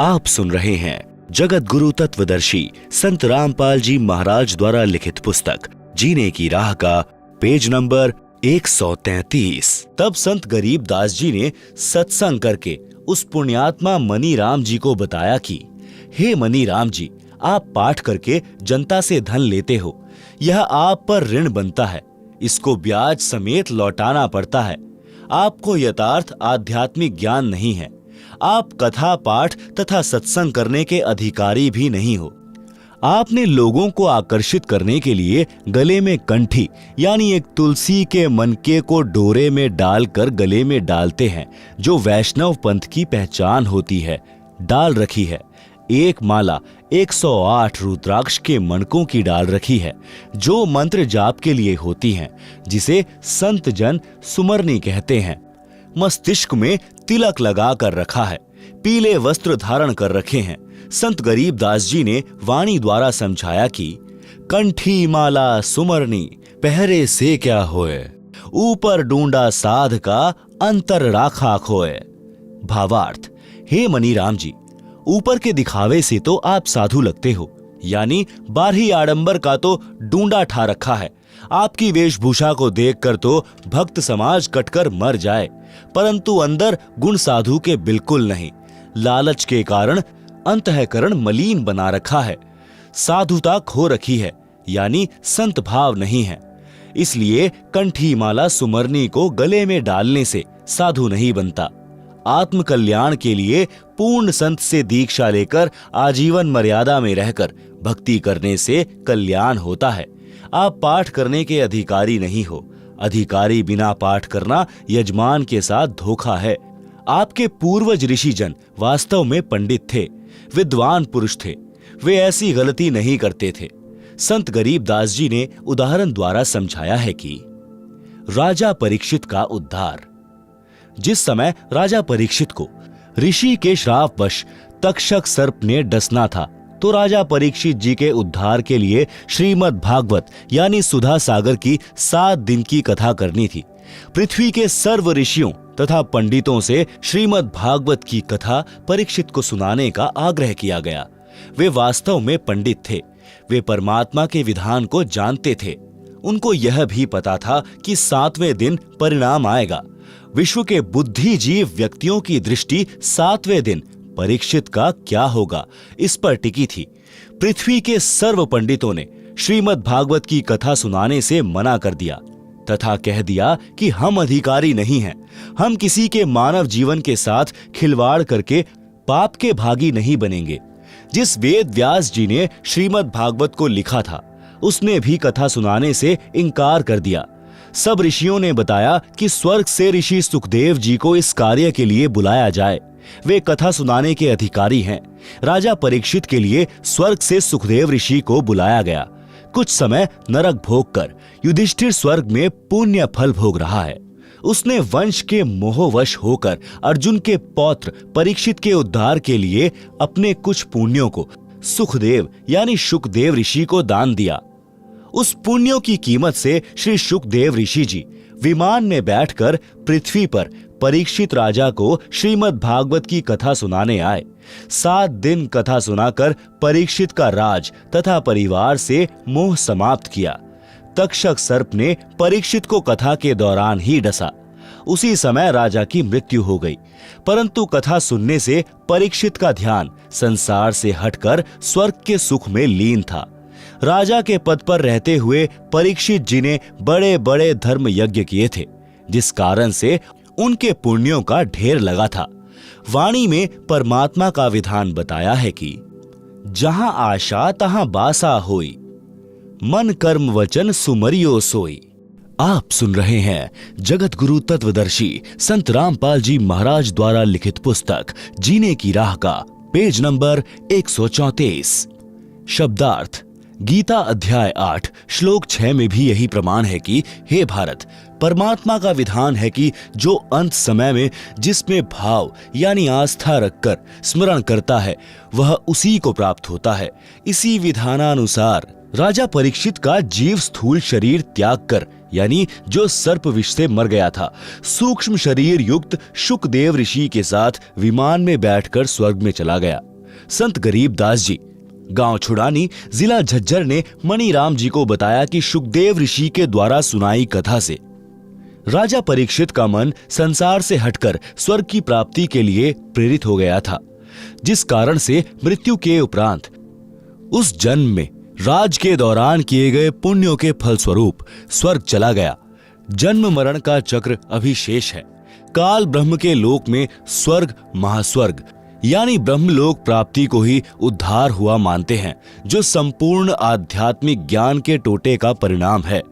आप सुन रहे हैं जगत गुरु तत्वदर्शी संत रामपाल जी महाराज द्वारा लिखित पुस्तक जीने की राह का पेज नंबर 133। तब संत गरीबदास जी ने सत्संग करके उस पुण्यात्मा मनी राम जी को बताया कि हे मनी राम जी, आप पाठ करके जनता से धन लेते हो, यह आप पर ऋण बनता है, इसको ब्याज समेत लौटाना पड़ता है। आपको यथार्थ आध्यात्मिक ज्ञान नहीं है, आप कथा पाठ तथा सत्संग करने के अधिकारी भी नहीं हो। आपने लोगों को आकर्षित करने के लिए गले में कंठी यानी एक तुलसी के मनके को डोरे में डालकर गले में डालते हैं, जो वैष्णव पंथ की पहचान होती है, डाल रखी है। एक माला 108 रुद्राक्ष के मणकों की डाल रखी है, जो मंत्र जाप के लिए होती हैं, जिसे संत जन सुमरनी कहते हैं। मस्तिष्क में तिलक लगा कर रखा है, पीले वस्त्र धारण कर रखे हैं। संत गरीबदास जी ने वाणी द्वारा समझाया कि कंठी माला सुमरनी पहरे से क्या होए, ऊपर ढूंढा साध का अंतर राखा खोए। भावार्थ, हे मनी राम जी, ऊपर के दिखावे से तो आप साधु लगते हो, यानी बाहरी आडंबर का तो ढूंढा ठा रखा है। आपकी वेशभूषा को देखकर तो भक्त समाज कटकर मर जाए, परंतु अंदर गुण साधु के बिल्कुल नहीं। लालच के कारण अंतःकरण मलिन बना रखा है, साधुता खो रखी है, यानी संत भाव नहीं है। इसलिए कंठी माला सुमरनी को गले में डालने से साधु नहीं बनता। आत्म कल्याण के लिए पूर्ण संत से दीक्षा लेकर आजीवन मर्यादा में रहकर भक्ति करने से कल्याण होता है। आप पाठ करने के अधिकारी नहीं हो। अधिकारी बिना पाठ करना यजमान के साथ धोखा है। आपके पूर्वज ऋषिजन वास्तव में पंडित थे, विद्वान पुरुष थे, वे ऐसी गलती नहीं करते थे। संत गरीबदास जी ने उदाहरण द्वारा समझाया है कि राजा परीक्षित का उद्धार। जिस समय राजा परीक्षित को ऋषि के श्रापवश तक्षक सर्प ने डसना था, तो राजा परीक्षित जी के उद्धार के लिए श्रीमद् भागवत यानी सुधा सागर की 7 दिन की कथा करनी थी। पृथ्वी के सर्व ऋषियों तथा पंडितों से श्रीमद् भागवत की कथा परीक्षित को सुनाने का आग्रह किया गया। वे वास्तव में पंडित थे, वे परमात्मा के विधान को जानते थे। उनको यह भी पता था कि 7वें दिन परिणाम आएगा। विश्व के बुद्धिजीव व्यक्तियों की दृष्टि 7वें दिन परीक्षित का क्या होगा, इस पर टिकी थी। पृथ्वी के सर्व पंडितों ने श्रीमद् भागवत की कथा सुनाने से मना कर दिया तथा कह दिया कि हम अधिकारी नहीं हैं, हम किसी के मानव जीवन के साथ खिलवाड़ करके पाप के भागी नहीं बनेंगे। जिस वेद व्यास जी ने श्रीमद् भागवत को लिखा था, उसने भी कथा सुनाने से इनकार कर दिया। सब ऋषियों ने बताया कि स्वर्ग से ऋषि सुखदेव जी को इस कार्य के लिए बुलाया जाए, वे कथा सुनाने के अधिकारी हैं। राजा परीक्षित के लिए स्वर्ग से सुखदेव ऋषि को बुलाया गया। कुछ समय नरक भोग कर युधिष्ठिर स्वर्ग में पुण्य फल भोग रहा है। उसने वंश के मोहवश होकर अर्जुन के पौत्र परीक्षित के उद्धार के लिए अपने कुछ पुण्यों को सुखदेव यानी शुकदेव ऋषि को दान दिया। उस पुण्यों की कीमत से श्री शुकदेव ऋषि जी विमान में बैठकर पृथ्वी पर परीक्षित राजा को श्रीमद् भागवत की कथा सुनाने आए। 7 दिन कथा सुनाकर परीक्षित का राज तथा परिवार से मोह समाप्त किया। तक्षक सर्प ने परीक्षित को कथा के दौरान ही डसा। उसी समय राजा की मृत्यु हो गई, परंतु कथा सुनने से परीक्षित का ध्यान संसार से हटकर स्वर्ग के सुख में लीन था। राजा के पद पर रहते हुए परीक्षित जी ने बड़े बड़े धर्म यज्ञ किए थे, जिस कारण से उनके पुण्यों का ढेर लगा था। वाणी में परमात्मा का विधान बताया है कि जहां आशा तहां बासा होई, मन कर्म वचन सुमरियो सोई। आप सुन रहे हैं जगत गुरु तत्वदर्शी संत रामपाल जी महाराज द्वारा लिखित पुस्तक जीने की राह का पेज नंबर 134। शब्दार्थ। गीता अध्याय 8 श्लोक 6 में भी यही प्रमाण है कि हे भारत, परमात्मा का विधान है कि जो अंत समय में जिसमें भाव यानी आस्था रखकर स्मरण करता है, वह उसी को प्राप्त होता है। इसी विधानानुसार राजा परीक्षित का जीव स्थूल शरीर त्याग कर यानी जो सर्प विष से मर गया था, सूक्ष्म शरीर युक्त शुकदेव ऋषि के साथ विमान में बैठकर स्वर्ग में चला गया। संत गरीबदास जी गांव छुड़ानी जिला झज्जर ने मणिराम जी को बताया कि शुकदेव ऋषि के द्वारा सुनाई कथा से राजा परीक्षित का मन संसार से हटकर स्वर्ग की प्राप्ति के लिए प्रेरित हो गया था, जिस कारण से मृत्यु के उपरांत उस जन्म में राज के दौरान किए गए पुण्यों के फलस्वरूप स्वर्ग चला गया। जन्म मरण का चक्र अभी शेष है। काल ब्रह्म के लोक में स्वर्ग महास्वर्ग यानी ब्रह्मलोक प्राप्ति को ही उद्धार हुआ मानते हैं, जो संपूर्ण आध्यात्मिक ज्ञान के टोटे का परिणाम है।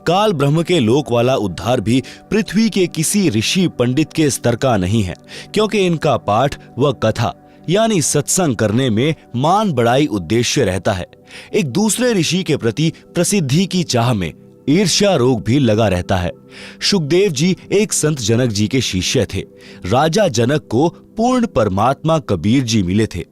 काल ब्रह्म के लोक वाला उद्धार भी पृथ्वी के किसी ऋषि पंडित के स्तर का नहीं है, क्योंकि इनका पाठ व कथा यानी सत्संग करने में मान बढ़ाई उद्देश्य रहता है। एक दूसरे ऋषि के प्रति प्रसिद्धि की चाह में ईर्ष्या रोग भी लगा रहता है। शुकदेव जी एक संत जनक जी के शिष्य थे। राजा जनक को पूर्ण परमात्मा कबीर जी मिले थे।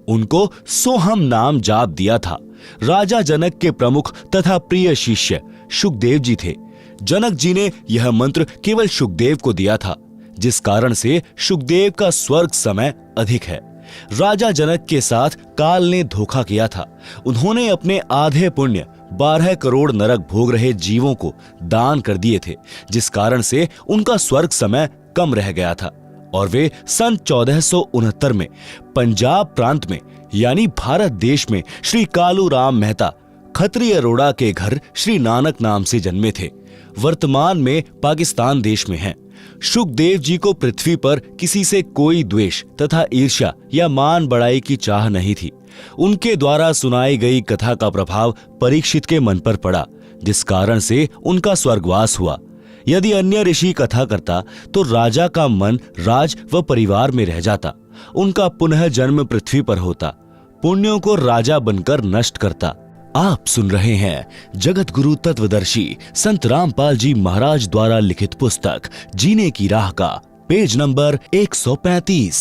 उनको सोहम नाम जाप दिया था। राजा जनक के प्रमुख तथा प्रिय शिष्य शुकदेव जी थे। जनक जी ने यह मंत्र केवल शुकदेव को दिया था, जिस कारण से शुकदेव का स्वर्ग समय अधिक है। राजा जनक के साथ काल ने धोखा किया था। उन्होंने अपने आधे पुण्य 12 करोड़ नरक भोग रहे जीवों को दान कर दिए थे, जिस कारण से उनका स्वर्ग समय कम रह गया था और वे सन 1469 में पंजाब प्रांत में यानी भारत देश में श्री कालू राम मेहता खत्रिय अरोड़ा के घर श्री नानक नाम से जन्मे थे। वर्तमान में पाकिस्तान देश में हैं। शुकदेव जी को पृथ्वी पर किसी से कोई द्वेष तथा ईर्ष्या या मान बढ़ाई की चाह नहीं थी। उनके द्वारा सुनाई गई कथा का प्रभाव परीक्षित के मन पर पड़ा, जिस कारण से उनका स्वर्गवास हुआ। यदि अन्य ऋषि कथा करता तो राजा का मन राज व परिवार में रह जाता। उनका पुनः जन्म पृथ्वी पर होता, पुण्यों को राजा बनकर नष्ट करता। आप सुन रहे हैं जगत गुरु तत्वदर्शी संत रामपाल जी महाराज द्वारा लिखित पुस्तक जीने की राह का पेज नंबर 135।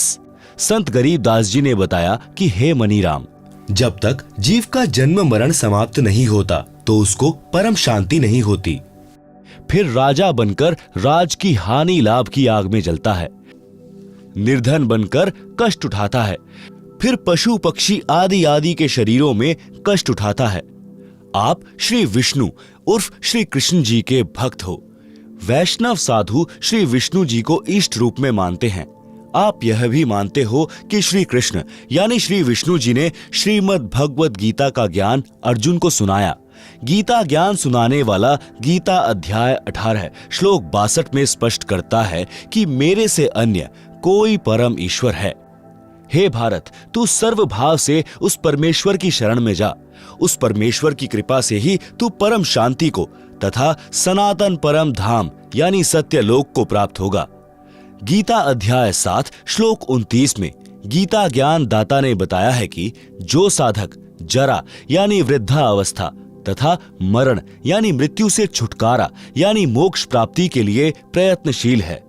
संत गरीबदास जी ने बताया कि हे मणिराम, जब तक जीव का जन्म मरण समाप्त नहीं होता तो उसको परम शांति नहीं होती। फिर राजा बनकर राज की हानि लाभ की आग में जलता है, निर्धन बनकर कष्ट उठाता है, फिर पशु पक्षी आदि आदि के शरीरों में कष्ट उठाता है। आप श्री विष्णु उर्फ श्री कृष्ण जी के भक्त हो। वैष्णव साधु श्री विष्णु जी को इष्ट रूप में मानते हैं। आप यह भी मानते हो कि श्री कृष्ण यानी श्री विष्णु जी ने श्रीमद् भगवद गीता का ज्ञान अर्जुन को सुनाया। गीता ज्ञान सुनाने वाला गीता अध्याय 18 श्लोक 62 में स्पष्ट करता है कि मेरे से अन्य कोई परम ईश्वर है। हे भारत, तू सर्वभाव से उस परमेश्वर की शरण में जा। उस परमेश्वर की कृपा से ही तू परम शांति को तथा सनातन परम धाम यानी सत्य लोक को प्राप्त होगा। गीता अध्याय 7 श्लोक 29 में गीता ज्ञान दाता ने बताया है कि जो साधक जरा यानी वृद्धा अवस्था तथा मरण यानी मृत्यु से छुटकारा यानी मोक्ष प्राप्ति के लिए प्रयत्नशील है,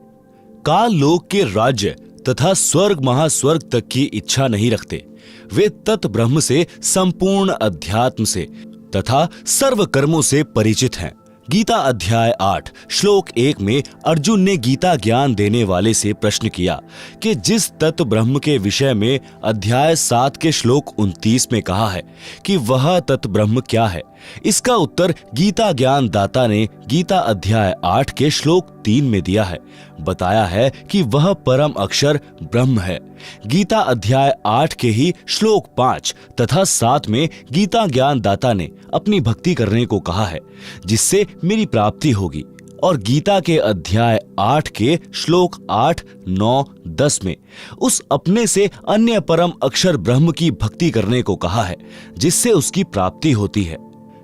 काल लोक के राज्य तथा स्वर्ग महास्वर्ग तक की इच्छा नहीं रखते, वे तत् ब्रह्म से संपूर्ण अध्यात्म से तथा सर्व कर्मों से परिचित हैं। गीता अध्याय 8 श्लोक 1 में अर्जुन ने गीता ज्ञान देने वाले से प्रश्न किया कि जिस तत्व ब्रह्म के विषय में अध्याय 7 के श्लोक 29 में कहा है कि वह तत्व ब्रह्म क्या है, इसका उत्तर गीता ज्ञान दाता ने गीता अध्याय 8 के श्लोक 3 में दिया है। बताया है कि वह परम अक्षर ब्रह्म है। गीता अध्याय 8 के ही श्लोक 5 तथा 7 में गीता ज्ञान दाता ने अपनी भक्ति करने को कहा है, जिससे मेरी प्राप्ति होगी, और गीता के अध्याय 8 के श्लोक 8, 9, 10 में उस अपने से अन्य परम अक्षर ब्रह्म की भक्ति करने को कहा है, जिससे उसकी प्राप्ति होती है।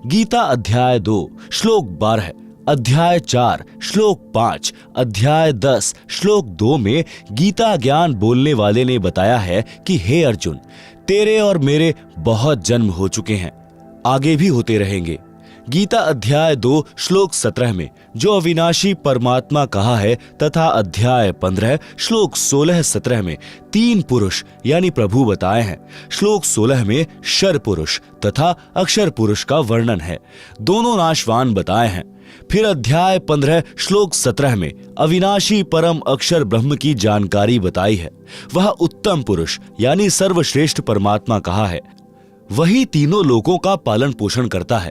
गीता अध्याय 2 श्लोक 12, अध्याय 4 श्लोक 5, अध्याय 10 श्लोक 2 में गीता ज्ञान बोलने वाले ने बताया है कि हे अर्जुन, तेरे और मेरे बहुत जन्म हो चुके हैं, आगे भी होते रहेंगे। गीता अध्याय 2 श्लोक 17 में जो अविनाशी परमात्मा कहा है तथा अध्याय 15 श्लोक 16-17 में 3 पुरुष यानी प्रभु बताए हैं। श्लोक 16 में शर पुरुष तथा अक्षर पुरुष का वर्णन है, दोनों नाशवान बताए हैं। फिर अध्याय 15 श्लोक 17 में अविनाशी परम अक्षर ब्रह्म की जानकारी बताई है। वह उत्तम पुरुष यानी सर्वश्रेष्ठ परमात्मा कहा है, वही तीनों लोकों का पालन पोषण करता है,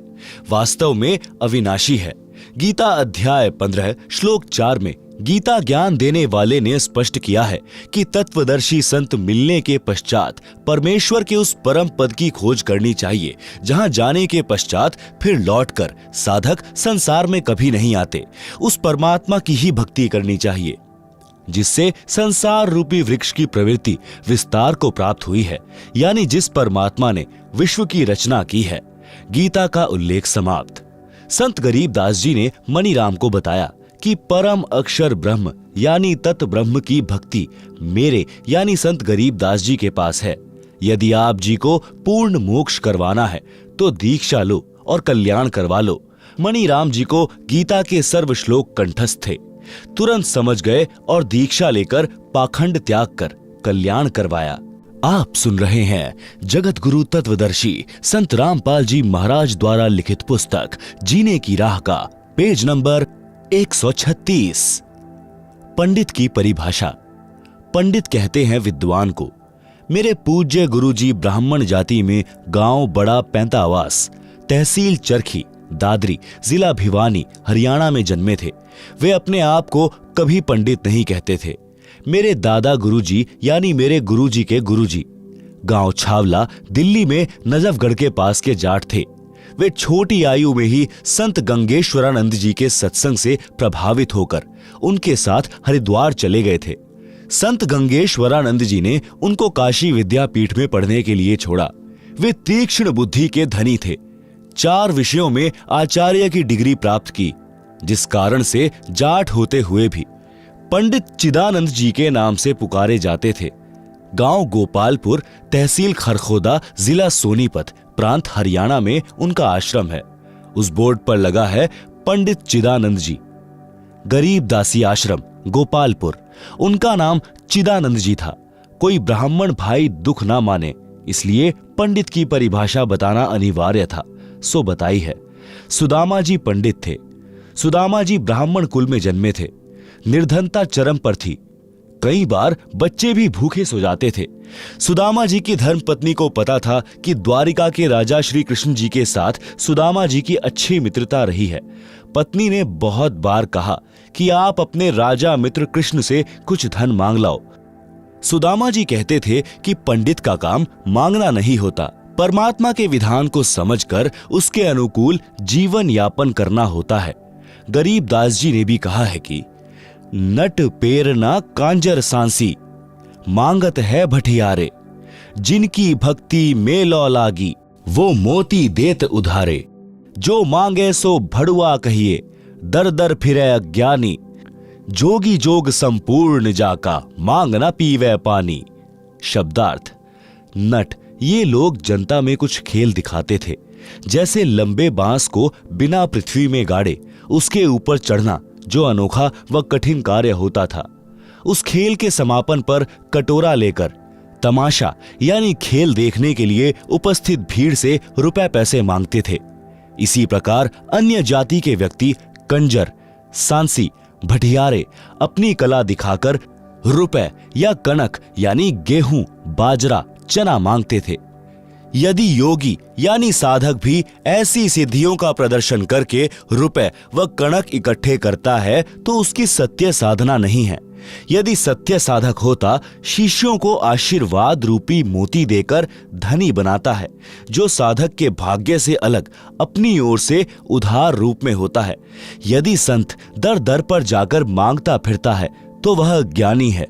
वास्तव में अविनाशी है। गीता अध्याय 15 श्लोक 4 में गीता ज्ञान देने वाले ने स्पष्ट किया है कि तत्वदर्शी संत मिलने के पश्चात परमेश्वर के उस परम पद की खोज करनी चाहिए, जहां जाने के पश्चात फिर लौटकर साधक संसार में कभी नहीं आते। उस परमात्मा की ही भक्ति करनी चाहिए जिससे संसार रूपी वृक्ष की प्रवृत्ति विस्तार को प्राप्त हुई है, यानी जिस परमात्मा ने विश्व की रचना की है। गीता का उल्लेख समाप्त। संत गरीबदास जी ने मणिराम को बताया कि परम अक्षर ब्रह्म यानी तत् ब्रह्म की भक्ति मेरे यानी संत गरीबदास जी के पास है। यदि आप जी को पूर्ण मोक्ष करवाना है तो दीक्षा लो और कल्याण करवा लो। मणिराम जी को गीता के सर्व श्लोक कंठस्थ थे, तुरंत समझ गए और दीक्षा लेकर पाखंड त्याग कर कल्याण करवाया। आप सुन रहे हैं जगत गुरु तत्वदर्शी संत रामपाल जी महाराज द्वारा लिखित पुस्तक जीने की राह का पेज नंबर 136। पंडित की परिभाषा। पंडित कहते हैं विद्वान को। मेरे पूज्य गुरुजी ब्राह्मण जाति में गांव बड़ा पैंतावास, तहसील चरखी, दादरी, जिला भिवानी, हरियाणा में जन्मे थे। वे अपने आप को कभी पंडित नहीं कहते थे। मेरे दादा गुरुजी यानी मेरे गुरुजी के गुरुजी गांव छावला, दिल्ली में नजफगढ़ के पास के जाट थे। वे छोटी आयु में ही संत गंगेश्वरानंद जी के सत्संग से प्रभावित होकर उनके साथ हरिद्वार चले गए थे। संत गंगेश्वरानंद जी ने उनको काशी विद्यापीठ में पढ़ने के लिए छोड़ा। वे तीक्ष्ण बुद्धि के धनी थे। 4 विषयों में आचार्य की डिग्री प्राप्त की, जिस कारण से जाट होते हुए भी पंडित चिदानंद जी के नाम से पुकारे जाते थे। गांव गोपालपुर, तहसील खरखोदा, जिला सोनीपत, प्रांत हरियाणा में उनका आश्रम है। उस बोर्ड पर लगा है पंडित चिदानंद जी। गरीबदासी आश्रम, गोपालपुर। उनका नाम चिदानंद जी था। कोई ब्राह्मण भाई दुख ना माने, इसलिए पंडित की परिभाषा बताना अनिवार्य था, सो बताई है। सुदामा जी पंडित थे। सुदामा जी ब्राह्मण कुल में जन्मे थे। निर्धनता चरम पर थी। कई बार बच्चे भी भूखे सो जाते थे। सुदामा जी की धर्मपत्नी को पता था कि द्वारिका के राजा श्री कृष्ण जी के साथ सुदामा जी की अच्छी मित्रता रही है। पत्नी ने बहुत बार कहा कि आप अपने राजा मित्र कृष्ण से कुछ धन मांग लाओ। सुदामा जी कहते थे कि पंडित का काम मांगना नहीं होता, परमात्मा के विधान को समझकर उसके अनुकूल जीवन यापन करना होता है। गरीबदास जी ने भी कहा है कि नट पेरना कांजर सांसी, मांगत है भटियारे, जिनकी भक्ति में लौ लागी, वो मोती देत उधारे। जो मांगे सो भड़ुआ कहिए, दर दर फिरे अज्ञानी, जोगी जोग संपूर्ण जाका, मांग न पीवे पानी। शब्दार्थ। नट, ये लोग जनता में कुछ खेल दिखाते थे, जैसे लंबे बांस को बिना पृथ्वी में गाड़े उसके ऊपर चढ़ना, जो अनोखा व कठिन कार्य होता था। उस खेल के समापन पर कटोरा लेकर तमाशा यानी खेल देखने के लिए उपस्थित भीड़ से रुपए पैसे मांगते थे। इसी प्रकार अन्य जाति के व्यक्ति कंजर, सांसी, भटियारे अपनी कला दिखाकर रुपए या कनक यानी गेहूं, बाजरा, चना मांगते थे। यदि योगी यानी साधक भी ऐसी सिद्धियों का प्रदर्शन करके रुपए व कणक इकट्ठे करता है तो उसकी सत्य साधना नहीं है। यदि सत्य साधक होता, शिष्यों को आशीर्वाद रूपी मोती देकर धनी बनाता है, जो साधक के भाग्य से अलग अपनी ओर से उधार रूप में होता है। यदि संत दर दर पर जाकर मांगता फिरता है तो वह ज्ञानी है,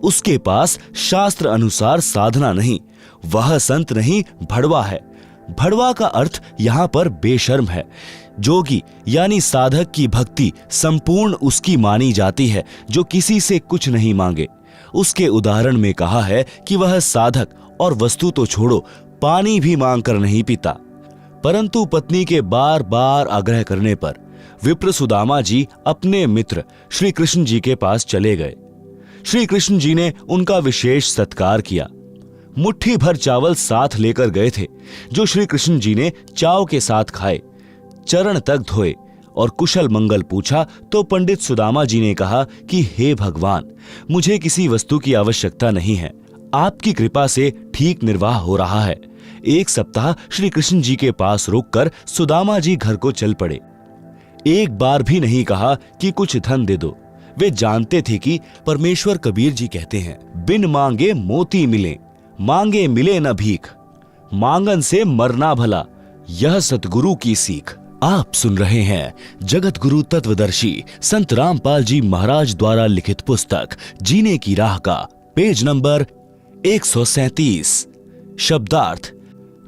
उसके पास शास्त्र अनुसार साधना नहीं, वह संत नहीं भड़वा है। भड़वा का अर्थ यहाँ पर बेशर्म है। जोगी यानी साधक की भक्ति संपूर्ण उसकी मानी जाती है जो किसी से कुछ नहीं मांगे। उसके उदाहरण में कहा है कि वह साधक और वस्तु तो छोड़ो, पानी भी मांग कर नहीं पीता। परंतु पत्नी के बार बार आग्रह करने पर विप्र सुदामा जी अपने मित्र श्री कृष्ण जी के पास चले गए। श्री कृष्ण जी ने उनका विशेष सत्कार किया। मुट्ठी भर चावल साथ लेकर गए थे, जो श्री कृष्ण जी ने चाव के साथ खाए, चरण तक धोए और कुशल मंगल पूछा तो पंडित सुदामा जी ने कहा कि हे भगवान, मुझे किसी वस्तु की आवश्यकता नहीं है, आपकी कृपा से ठीक निर्वाह हो रहा है। एक सप्ताह श्री कृष्ण जी के पास रुककर सुदामा जी घर को चल पड़े। एक बार भी नहीं कहा कि कुछ धन दे दो। वे जानते थे कि परमेश्वर कबीर जी कहते हैं, बिन मांगे मोती मिले, मांगे मिले न भीख, मांगन से मरना भला, यह सतगुरु की सीख। आप सुन रहे हैं जगत गुरु तत्वदर्शी संत रामपाल जी महाराज द्वारा लिखित पुस्तक जीने की राह का पेज नंबर 137। शब्दार्थ।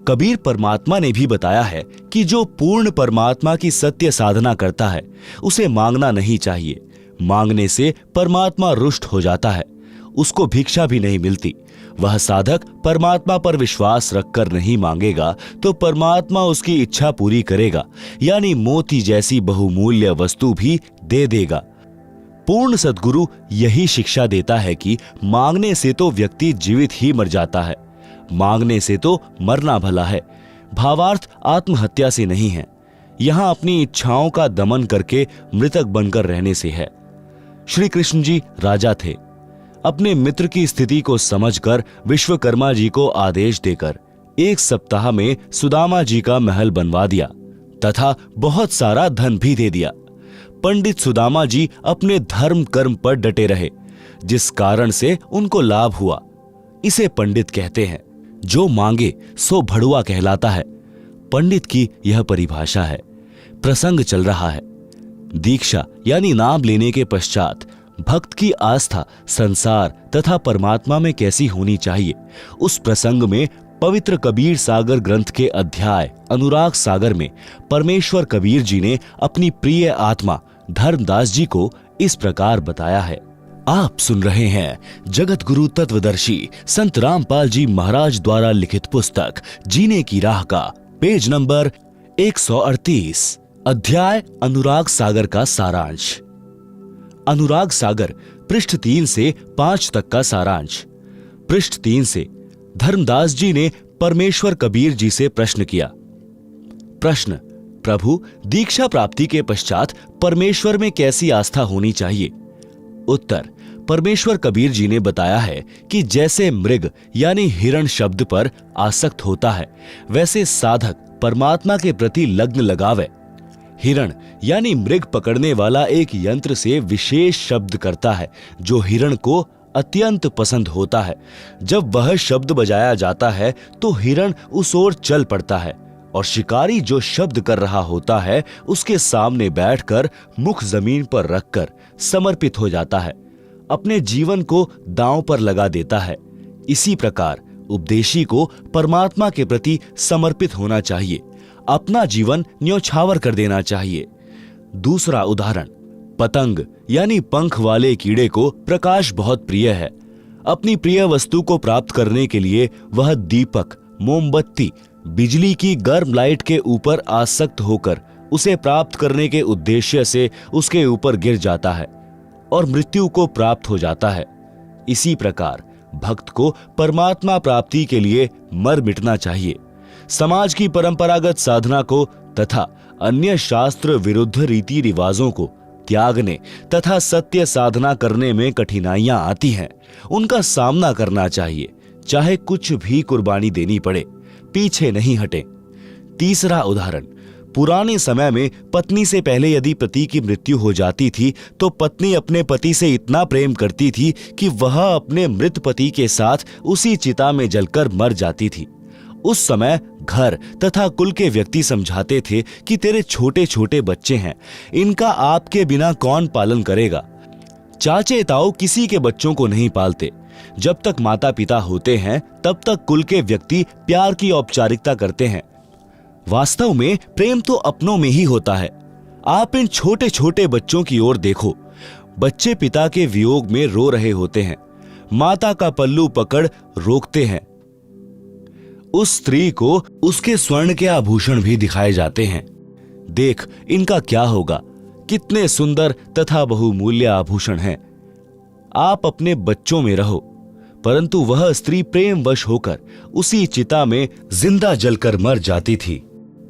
कबीर परमात्मा ने भी बताया है कि जो पूर्ण परमात्मा की सत्य साधना करता है उसे मांगना नहीं चाहिए। मांगने से परमात्मा रुष्ट हो जाता है, उसको भिक्षा भी नहीं मिलती। वह साधक परमात्मा पर विश्वास रखकर नहीं मांगेगा तो परमात्मा उसकी इच्छा पूरी करेगा, यानी मोती जैसी बहुमूल्य वस्तु भी दे देगा। पूर्ण सद्गुरु यही शिक्षा देता है कि मांगने से तो व्यक्ति जीवित ही मर जाता है, मांगने से तो मरना भला है। भावार्थ आत्महत्या से नहीं है, यहां अपनी इच्छाओं का दमन करके मृतक बनकर रहने से है। श्री कृष्ण जी राजा थे। अपने मित्र की स्थिति को समझकर विश्वकर्मा जी को आदेश देकर एक सप्ताह में सुदामा जी का महल बनवा दिया तथा बहुत सारा धन भी दे दिया। पंडित सुदामा जी अपने धर्म कर्म पर डटे रहे, जिस कारण से उनको लाभ हुआ। इसे पंडित कहते हैं। जो मांगे सो भड़ुआ कहलाता है। पंडित की यह परिभाषा है। प्रसंग चल रहा है। दीक्षा यानी नाम लेने के पश्चात भक्त की आस्था संसार तथा परमात्मा में कैसी होनी चाहिए, उस प्रसंग में पवित्र कबीर सागर ग्रंथ के अध्याय अनुराग सागर में परमेश्वर कबीर जी ने अपनी प्रिय आत्मा धर्मदास जी को इस प्रकार बताया है। आप सुन रहे हैं जगत गुरु तत्वदर्शी संत रामपाल जी महाराज द्वारा लिखित पुस्तक जीने की राह का पेज नंबर 138, अध्याय अनुराग सागर का सारांश। अनुराग सागर पृष्ठ 3 से 5 तक का सारांश। पृष्ठ 3 से धर्मदास जी ने परमेश्वर कबीर जी से प्रश्न किया। प्रश्न: प्रभु, दीक्षा प्राप्ति के पश्चात परमेश्वर में कैसी आस्था होनी चाहिए? उत्तर: परमेश्वर कबीर जी ने बताया है कि जैसे मृग यानी हिरण शब्द पर आसक्त होता है, वैसे साधक परमात्मा के प्रति लग्न लगावे। हिरण यानी मृग पकड़ने वाला एक यंत्र से विशेष शब्द करता है जो हिरण को अत्यंत पसंद होता है। जब वह शब्द बजाया जाता है तो हिरण उस ओर चल पड़ता है और शिकारी जो शब्द कर रहा होता है उसके सामने बैठकर मुख जमीन पर रखकर समर्पित हो जाता है, अपने जीवन को दांव पर लगा देता है। इसी प्रकार उपदेशी को परमात्मा के प्रति समर्पित होना चाहिए, अपना जीवन न्योछावर कर देना चाहिए। दूसरा उदाहरण: पतंग यानी पंख वाले कीड़े को प्रकाश बहुत प्रिय है। अपनी प्रिय वस्तु को प्राप्त करने के लिए वह दीपक, मोमबत्ती, बिजली की गर्म लाइट के ऊपर आसक्त होकर उसे प्राप्त करने के उद्देश्य से उसके ऊपर गिर जाता है और मृत्यु को प्राप्त हो जाता है। इसी प्रकार भक्त को परमात्मा प्राप्ति के लिए मर मिटना चाहिए। समाज की परंपरागत साधना को तथा अन्य शास्त्र विरुद्ध रीति रिवाजों को त्यागने तथा सत्य साधना करने में कठिनाइयां आती हैं, उनका सामना करना चाहिए, चाहे कुछ भी कुर्बानी देनी पड़े, पीछे नहीं हटे। तीसरा उदाहरण: पुराने समय में पत्नी से पहले यदि पति की मृत्यु हो जाती थी तो पत्नी अपने पति से इतना प्रेम करती थी कि वह अपने मृत पति के साथ उसी चिता में जलकर मर जाती थी। उस समय घर तथा कुल के व्यक्ति समझाते थे कि तेरे छोटे छोटे बच्चे हैं, इनका आपके बिना कौन पालन करेगा। चाचे ताऊ किसी के बच्चों को नहीं पालते। जब तक माता पिता होते हैं तब तक कुल के व्यक्ति प्यार की औपचारिकता करते हैं। वास्तव में प्रेम तो अपनों में ही होता है। आप इन छोटे छोटे बच्चों की ओर देखो। बच्चे पिता के वियोग में रो रहे होते हैं, माता का पल्लू पकड़ रोकते हैं। उस स्त्री को उसके स्वर्ण के आभूषण भी दिखाए जाते हैं। देख, इनका क्या होगा, कितने सुंदर तथा बहुमूल्य आभूषण हैं। आप अपने बच्चों में रहो। परंतु वह स्त्री प्रेमवश होकर उसी चिता में जिंदा जलकर मर जाती थी।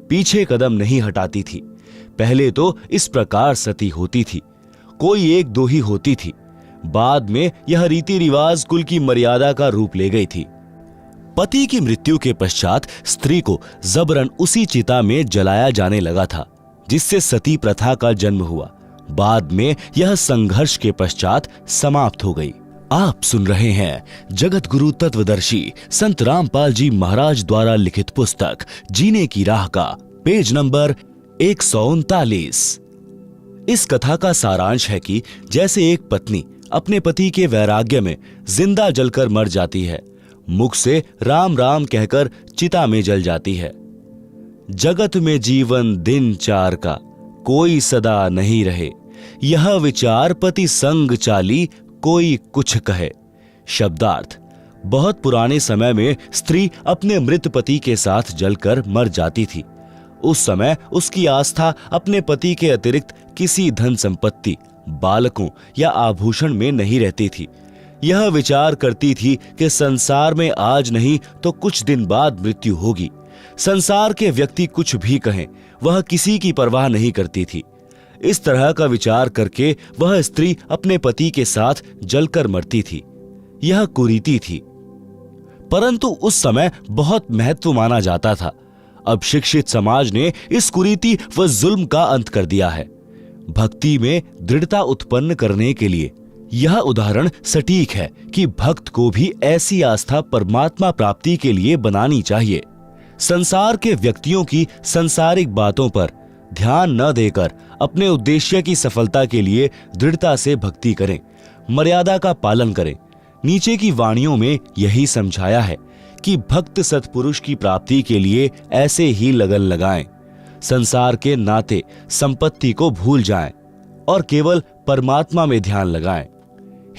पीछे कदम नहीं हटाती थी। पहले तो इस प्रकार सती होती थी, कोई एक दो ही होती थी। बाद में यह रीति रिवाज कुल की मर्यादा का रूप ले गई थी। पति की मृत्यु के पश्चात स्त्री को जबरन उसी चिता में जलाया जाने लगा था, जिससे सती प्रथा का जन्म हुआ। बाद में यह संघर्ष के पश्चात समाप्त हो गई। आप सुन रहे हैं जगत गुरु तत्वदर्शी संत रामपाल जी महाराज द्वारा लिखित पुस्तक जीने की राह का पेज नंबर 139। इस कथा का सारांश है कि जैसे एक पत्नी अपने पति के वैराग्य में जिंदा जलकर मर जाती है, मुख से राम राम कहकर चिता में जल जाती है। जगत में जीवन दिन चार का, कोई सदा नहीं रहे, यह विचार पति संग चाली, कोई कुछ कहे। शब्दार्थ: बहुत पुराने समय में स्त्री अपने मृत पति के साथ जलकर मर जाती थी। उस समय उसकी आस्था अपने पति के अतिरिक्त किसी धन संपत्ति, बालकों या आभूषण में नहीं रहती थी। यह विचार करती थी कि संसार में आज नहीं तो कुछ दिन बाद मृत्यु होगी। संसार के व्यक्ति कुछ भी कहें, वह किसी की परवाह नहीं करती थी। इस तरह का विचार करके वह स्त्री अपने पति के साथ जलकर मरती थी। यह कुरीति थी, परंतु उस समय बहुत महत्व माना जाता था। अब शिक्षित समाज ने इस कुरीति व जुल्म का अंत कर दिया है। भक्ति में दृढ़ता उत्पन्न करने के लिए यह उदाहरण सटीक है कि भक्त को भी ऐसी आस्था परमात्मा प्राप्ति के लिए बनानी चाहिए। संसार के व्यक्तियों की सांसारिक बातों पर ध्यान न देकर अपने उद्देश्य की सफलता के लिए दृढ़ता से भक्ति करें, मर्यादा का पालन करें। नीचे की वाणियों में यही समझाया है कि भक्त सत्पुरुष की प्राप्ति के लिए ऐसे ही लगन लगाएं, संसार के नाते संपत्ति को भूल जाएं और केवल परमात्मा में ध्यान लगाएं।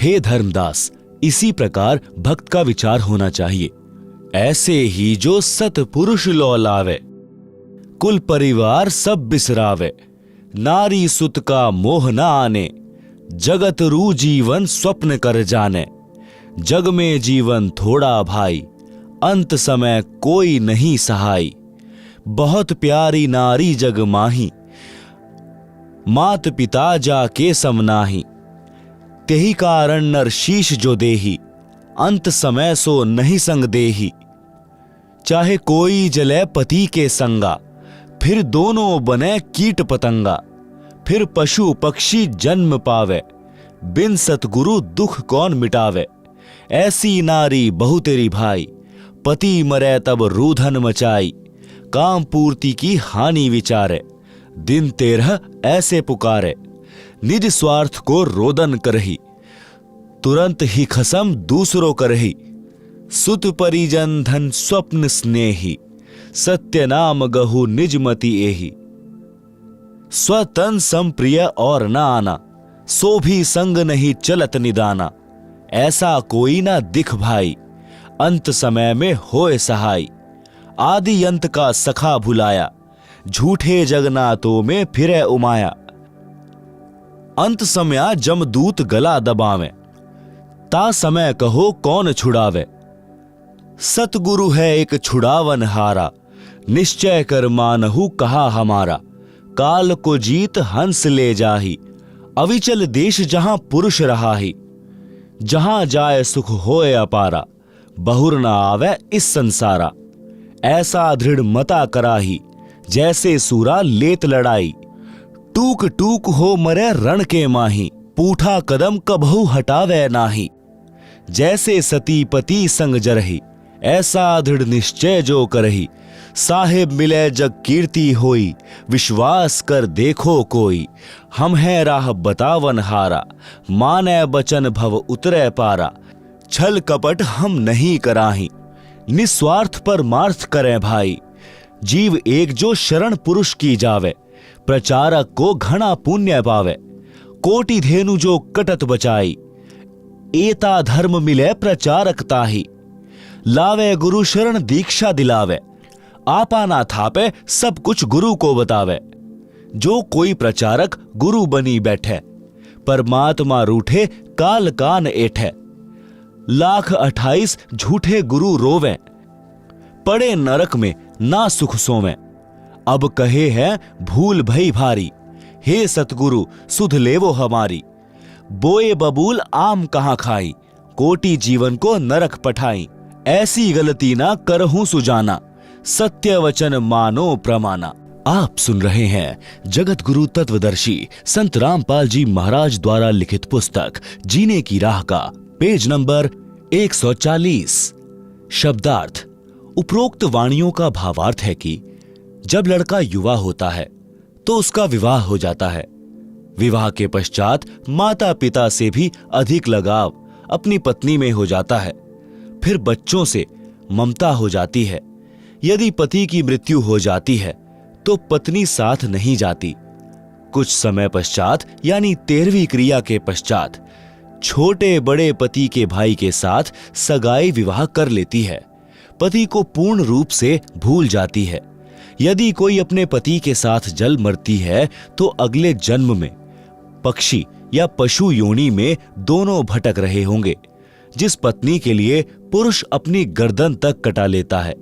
हे धर्मदास, इसी प्रकार भक्त का विचार होना चाहिए। ऐसे ही जो सत्पुरुष लौलावे, कुल परिवार सब बिसरावे, नारी सुत का मोह न आने, जगत रू जीवन स्वप्न कर जाने। जग में जीवन थोड़ा भाई, अंत समय कोई नहीं सहाय। बहुत प्यारी नारी जग माही, मात पिता जाके समनाही। तेही कारण नर शीश जो देही, अंत समय सो नहीं संग देही। चाहे कोई जले पति के संगा, फिर दोनों बने कीट पतंगा। फिर पशु पक्षी जन्म पावे, बिन सतगुरु दुख कौन मिटावे। ऐसी नारी बहु तेरी भाई, पति मरे तब रूधन मचाई। काम पूर्ति की हानि विचारे, दिन 13 ऐसे पुकारे। निज स्वार्थ को रोदन करही, तुरंत ही खसम दूसरों करही। सुत परिजन धन स्वप्न स्नेही, सत्य नाम गहु निज मति एही। स्वतन संप्रिय और न आना, सो भी संग नहीं चलत निदाना। ऐसा कोई ना दिख भाई, अंत समय में होए सहाय। आदि अंत का सखा भुलाया, झूठे जगन्नाथों में फिरे उमाया। अंत समय जमदूत गला दबावे, ता समय कहो कौन छुड़ावे। सतगुरु है एक छुड़ावन हारा, निश्चय कर मानहु कहा हमारा। काल को जीत हंस ले जाही, अविचल देश जहां पुरुष रहा ही। जहां जाए सुख होए अपारा, बहुर न आवे इस संसारा। ऐसा दृढ़ मता कराही, जैसे सूरा लेत लड़ाई। टूक टूक हो मरे रण के माही, पूठा कदम कबहु हटावे नाही। जैसे सती पति संग जरही, ऐसा दृढ़ निश्चय जो करही। साहेब मिले जग कीर्ति होई, विश्वास कर देखो कोई। हम है राह बतावन हारा, माने बचन भव उतरे पारा। छल कपट हम नहीं कराही, निस्वार्थ परमार्थ करें भाई। जीव एक जो शरण पुरुष की जावे, प्रचारक को घना पुण्य पावे। कोटि धेनु जो कटत बचाई, एता धर्म मिले प्रचारक ताही। लावे गुरु शरण दीक्षा दिलावे, आपा ना थापे सब कुछ गुरु को बतावे। जो कोई प्रचारक गुरु बनी बैठे, परमात्मा रूठे काल कान एठे। लाख 28 झूठे गुरु रोवे, पड़े नरक में ना सुख सोवे। अब कहे हैं भूल भई भारी, हे सतगुरु सुध लेवो हमारी। बोए बबूल आम कहां खाई, कोटि जीवन को नरक पठाई। ऐसी गलती ना करहूं सुजाना, सत्य वचन मानो प्रमाना। आप सुन रहे हैं जगत गुरु तत्वदर्शी संत रामपाल जी महाराज द्वारा लिखित पुस्तक जीने की राह का पेज नंबर 140। शब्दार्थ। उपरोक्त वाणियों का भावार्थ है कि जब लड़का युवा होता है तो उसका विवाह हो जाता है। विवाह के पश्चात माता पिता से भी अधिक लगाव अपनी पत्नी में हो जाता है। फिर बच्चों से ममता हो जाती है। यदि पति की मृत्यु हो जाती है तो पत्नी साथ नहीं जाती। कुछ समय पश्चात यानी 13वीं क्रिया के पश्चात छोटे बड़े पति के भाई के साथ सगाई विवाह कर लेती है। पति को पूर्ण रूप से भूल जाती है। यदि कोई अपने पति के साथ जल मरती है तो अगले जन्म में पक्षी या पशु योनि में दोनों भटक रहे होंगे। जिस पत्नी के लिए पुरुष अपनी गर्दन तक कटा लेता है,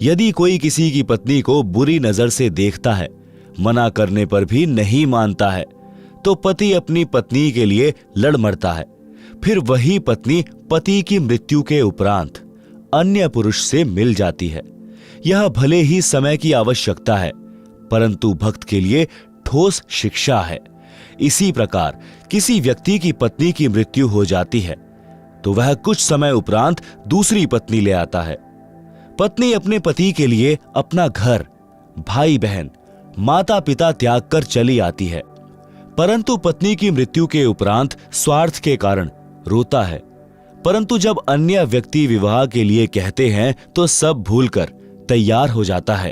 यदि कोई किसी की पत्नी को बुरी नजर से देखता है, मना करने पर भी नहीं मानता है, तो पति अपनी पत्नी के लिए लड़ मरता है। फिर वही पत्नी पति की मृत्यु के उपरांत अन्य पुरुष से मिल जाती है। यह भले ही समय की आवश्यकता है, परंतु भक्त के लिए ठोस शिक्षा है। इसी प्रकार किसी व्यक्ति की पत्नी की मृत्यु हो जाती है तो वह कुछ समय उपरांत दूसरी पत्नी ले आता है। पत्नी अपने पति के लिए अपना घर, भाई बहन, माता पिता त्याग कर चली आती है, परंतु पत्नी की मृत्यु के उपरांत स्वार्थ के कारण रोता है। परंतु जब अन्य व्यक्ति विवाह के लिए कहते हैं तो सब भूलकर तैयार हो जाता है।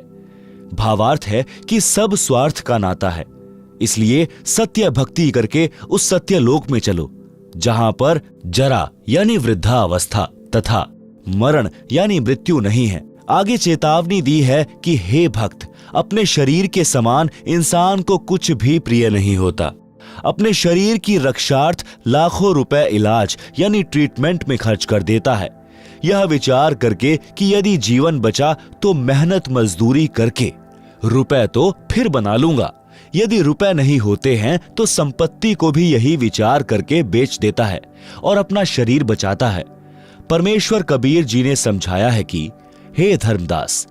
भावार्थ है कि सब स्वार्थ का नाता है। इसलिए सत्य भक्ति करके उस सत्य लोक में चलो जहां पर जरा यानी वृद्धावस्था तथा मरण यानी मृत्यु नहीं है। आगे चेतावनी दी है कि हे भक्त, अपने शरीर के समान इंसान को कुछ भी प्रिय नहीं होता। अपने शरीर की रक्षार्थ लाखों रुपए इलाज यानी ट्रीटमेंट में खर्च कर देता है, यह विचार करके कि यदि जीवन बचा तो मेहनत मजदूरी करके रुपए तो फिर बना लूंगा। यदि रुपए नहीं होते हैं तो संपत्ति को भी यही विचार करके बेच देता है और अपना शरीर बचाता है। परमेश्वर कबीर जी ने समझाया है कि हे धर्मदास,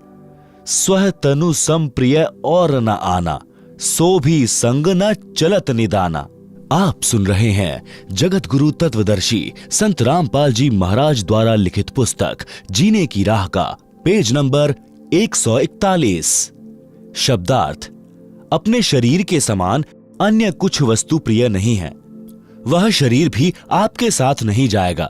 स्व तनु सम प्रिय और न आना, सो भी संग न चलत निदाना। आप सुन रहे हैं जगत गुरु तत्वदर्शी संत रामपाल जी महाराज द्वारा लिखित पुस्तक जीने की राह का पेज नंबर 141। शब्दार्थ। अपने शरीर के समान अन्य कुछ वस्तु प्रिय नहीं है। वह शरीर भी आपके साथ नहीं जाएगा।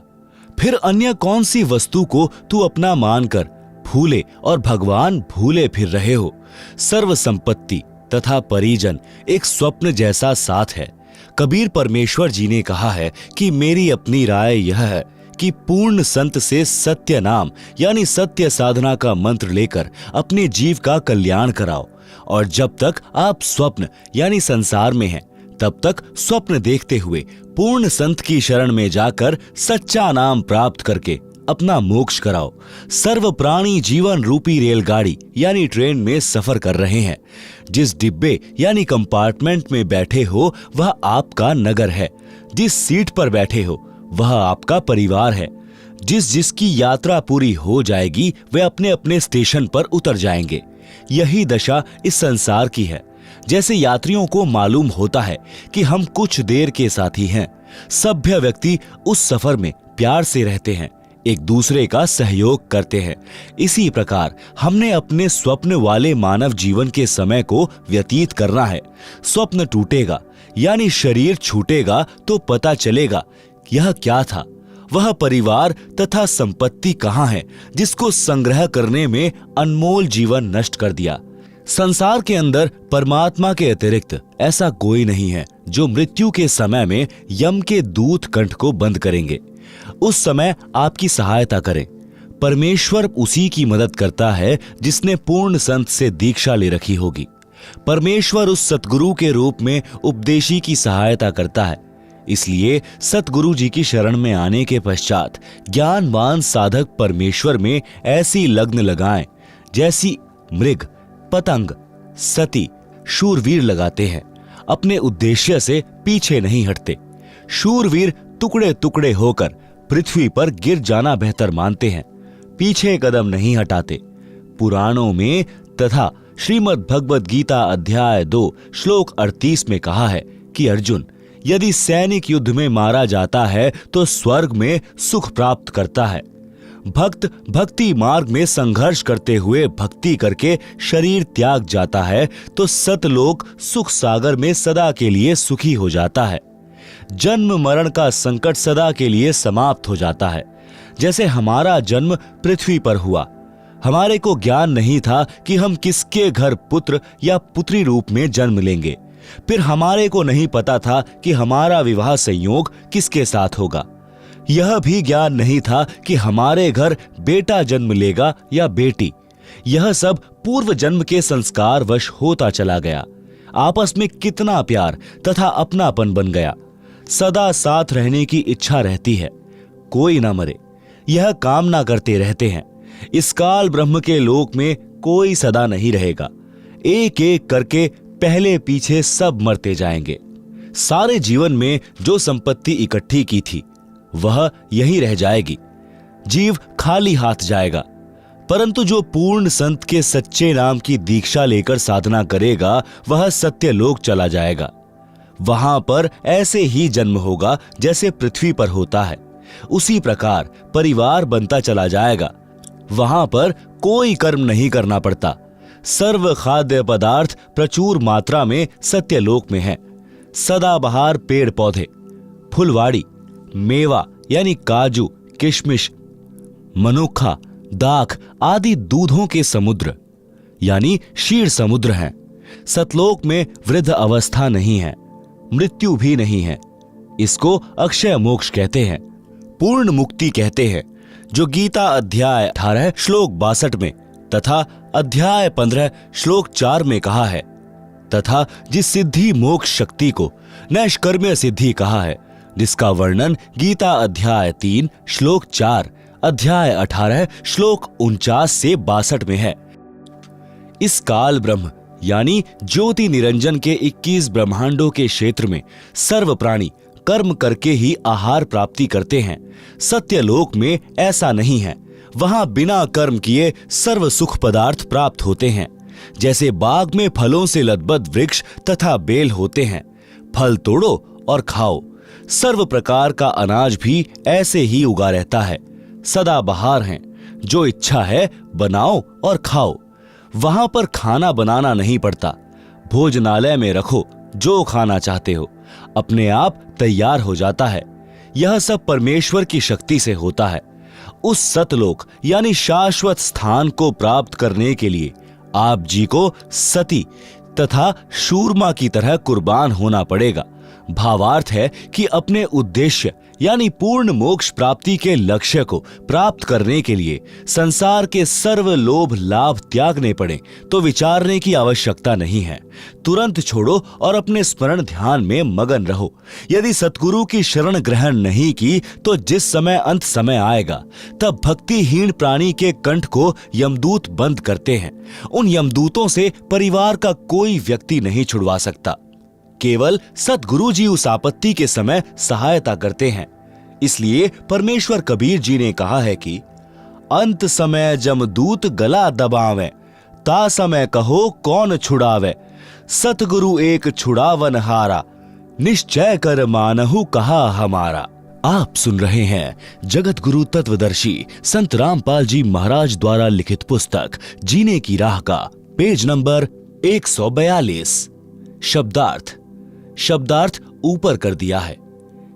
फिर अन्य कौन सी वस्तु को तू अपना मानकर भूले और भगवान भूले फिर रहे हो। सर्व संपत्ति तथा परिजन एक स्वप्न जैसा साथ है। कबीर परमेश्वर जी ने कहा है कि मेरी अपनी राय यह है कि पूर्ण संत से सत्य नाम यानी सत्य साधना का मंत्र लेकर अपने जीव का कल्याण कराओ, और जब तक आप स्वप्न यानी संसार में हैं तब तक स्वप्न देखते हुए पूर्ण संत की शरण में जाकर सच्चा नाम प्राप्त करके अपना मोक्ष कराओ। सर्व प्राणी जीवन रूपी रेलगाड़ी यानी ट्रेन में सफर कर रहे हैं। जिस डिब्बे यानी कंपार्टमेंट में बैठे हो वह आपका नगर है। जिस सीट पर बैठे हो वह आपका परिवार है। जिसकी यात्रा पूरी हो जाएगी वे अपने अपने स्टेशन पर उतर जाएंगे। यही दशा इस संसार की है। जैसे यात्रियों को मालूम होता है कि हम कुछ देर के साथी हैं, सभ्य व्यक्ति उस सफर में प्यार से रहते हैं, एक दूसरे का सहयोग करते हैं। इसी प्रकार हमने अपने स्वप्न वाले मानव जीवन के समय को व्यतीत करना है। स्वप्न टूटेगा यानी शरीर छूटेगा तो पता चलेगा यह क्या था। वह परिवार तथा संपत्ति कहाँ है जिसको संग्रह करने में अनमोल जीवन नष्ट कर दिया। संसार के अंदर परमात्मा के अतिरिक्त ऐसा कोई नहीं है जो मृत्यु के समय में यम के दूत कंठ को बंद करेंगे। उस समय आपकी सहायता करें। परमेश्वर उसी की मदद करता है जिसने पूर्ण संत से दीक्षा ले रखी होगी। परमेश्वर उस सतगुरु के रूप में उपदेशी की सहायता करता है। इसलिए सतगुरु जी की शरण में आने के पश्चात ज्ञानवान साधक परमेश्वर में ऐसी लग्न लगाएं जैसी मृग, पतंग, सती, शूरवीर लगाते हैं। अपने उद्देश्य से पीछे नहीं हटते। शूरवीर टुकड़े टुकड़े होकर पृथ्वी पर गिर जाना बेहतर मानते हैं, पीछे कदम नहीं हटाते। पुराणों में तथा श्रीमद् भगवद गीता अध्याय 2 श्लोक 38 में कहा है कि अर्जुन, यदि सैनिक युद्ध में मारा जाता है तो स्वर्ग में सुख प्राप्त करता है। भक्त भक्ति मार्ग में संघर्ष करते हुए भक्ति करके शरीर त्याग जाता है तो सतलोक सुख सागर में सदा के लिए सुखी हो जाता है। जन्म मरण का संकट सदा के लिए समाप्त हो जाता है। जैसे हमारा जन्म पृथ्वी पर हुआ, हमारे को ज्ञान नहीं था कि हम किसके घर पुत्र या पुत्री रूप में जन्म लेंगे। फिर हमारे को नहीं पता था कि हमारा विवाह संयोग किसके साथ होगा। यह भी ज्ञान नहीं था कि हमारे घर बेटा जन्म लेगा या बेटी। यह सब पूर्व जन्म के संस्कार वश होता चला गया। आपस में कितना प्यार तथा अपनापन बन गया। सदा साथ रहने की इच्छा रहती है, कोई ना मरे, यह कामना करते रहते हैं। इस काल ब्रह्म के लोक में कोई सदा नहीं रहेगा। एक एक करके पहले पीछे सब मरते जाएंगे। सारे जीवन में जो संपत्ति इकट्ठी की थी वह यही रह जाएगी। जीव खाली हाथ जाएगा। परंतु जो पूर्ण संत के सच्चे नाम की दीक्षा लेकर साधना करेगा वह सत्य लोक चला जाएगा। वहां पर ऐसे ही जन्म होगा जैसे पृथ्वी पर होता है। उसी प्रकार परिवार बनता चला जाएगा। वहां पर कोई कर्म नहीं करना पड़ता। सर्व खाद्य पदार्थ प्रचुर मात्रा में सत्यलोक में है। सदाबहार पेड़ पौधे, फुलवाड़ी, मेवा यानी काजू, किशमिश, मनुखा, दाख आदि दूधों के समुद्र यानी क्षीर समुद्र हैं। सतलोक में वृद्ध अवस्था नहीं है, मृत्यु भी नहीं है। इसको अक्षय मोक्ष कहते हैं, पूर्ण मुक्ति कहते हैं, जो गीता अध्याय 18 श्लोक 62 में तथा अध्याय 15 श्लोक 4 में कहा है। तथा जिस सिद्धि मोक्ष शक्ति को नैष्कर्म्य सिद्धि कहा है, जिसका वर्णन गीता अध्याय 3 श्लोक 4, अध्याय 18 श्लोक 49 से 62 में है। इस काल ब्रह्म यानी ज्योति निरंजन के 21 ब्रह्मांडों के क्षेत्र में सर्व प्राणी कर्म करके ही आहार प्राप्ति करते हैं। सत्यलोक में ऐसा नहीं है। वहां बिना कर्म किए सर्व सुख पदार्थ प्राप्त होते हैं। जैसे बाग में फलों से लदबद वृक्ष तथा बेल होते हैं, फल तोड़ो और खाओ। सर्व प्रकार का अनाज भी ऐसे ही उगा रहता है। सदा बहार हैं, जो इच्छा है बनाओ और खाओ। वहां पर खाना बनाना नहीं पड़ता। भोजनालय में रखो जो खाना चाहते हो, अपने आप तैयार हो जाता है। यह सब परमेश्वर की शक्ति से होता है। उस सतलोक यानी शाश्वत स्थान को प्राप्त करने के लिए आप जी को सती तथा शूरमा की तरह कुर्बान होना पड़ेगा। भावार्थ है कि अपने उद्देश्य यानी पूर्ण मोक्ष प्राप्ति के लक्ष्य को प्राप्त करने के लिए संसार के सर्व लोभ लाभ त्यागने पड़े तो विचारने की आवश्यकता नहीं है। तुरंत छोड़ो और अपने स्मरण ध्यान में मगन रहो। यदि सतगुरु की शरण ग्रहण नहीं की तो जिस समय अंत समय आएगा तब भक्तिहीन प्राणी के कंठ को यमदूत बंद करते हैं। उन यमदूतों से परिवार का कोई व्यक्ति नहीं छुड़वा सकता। केवल सतगुरु जी उस आपत्ति के समय सहायता करते हैं। इसलिए परमेश्वर कबीर जी ने कहा है कि अंत समय जमदूत गला दबावे, ता समय कहो कौन छुड़ावे। सतगुरु एक छुड़ावन हारा, निश्चय कर मानहु कहा हमारा। आप सुन रहे हैं जगत गुरु तत्वदर्शी संत रामपाल जी महाराज द्वारा लिखित पुस्तक जीने की राह का पेज नंबर 142। शब्दार्थ ऊपर कर दिया है।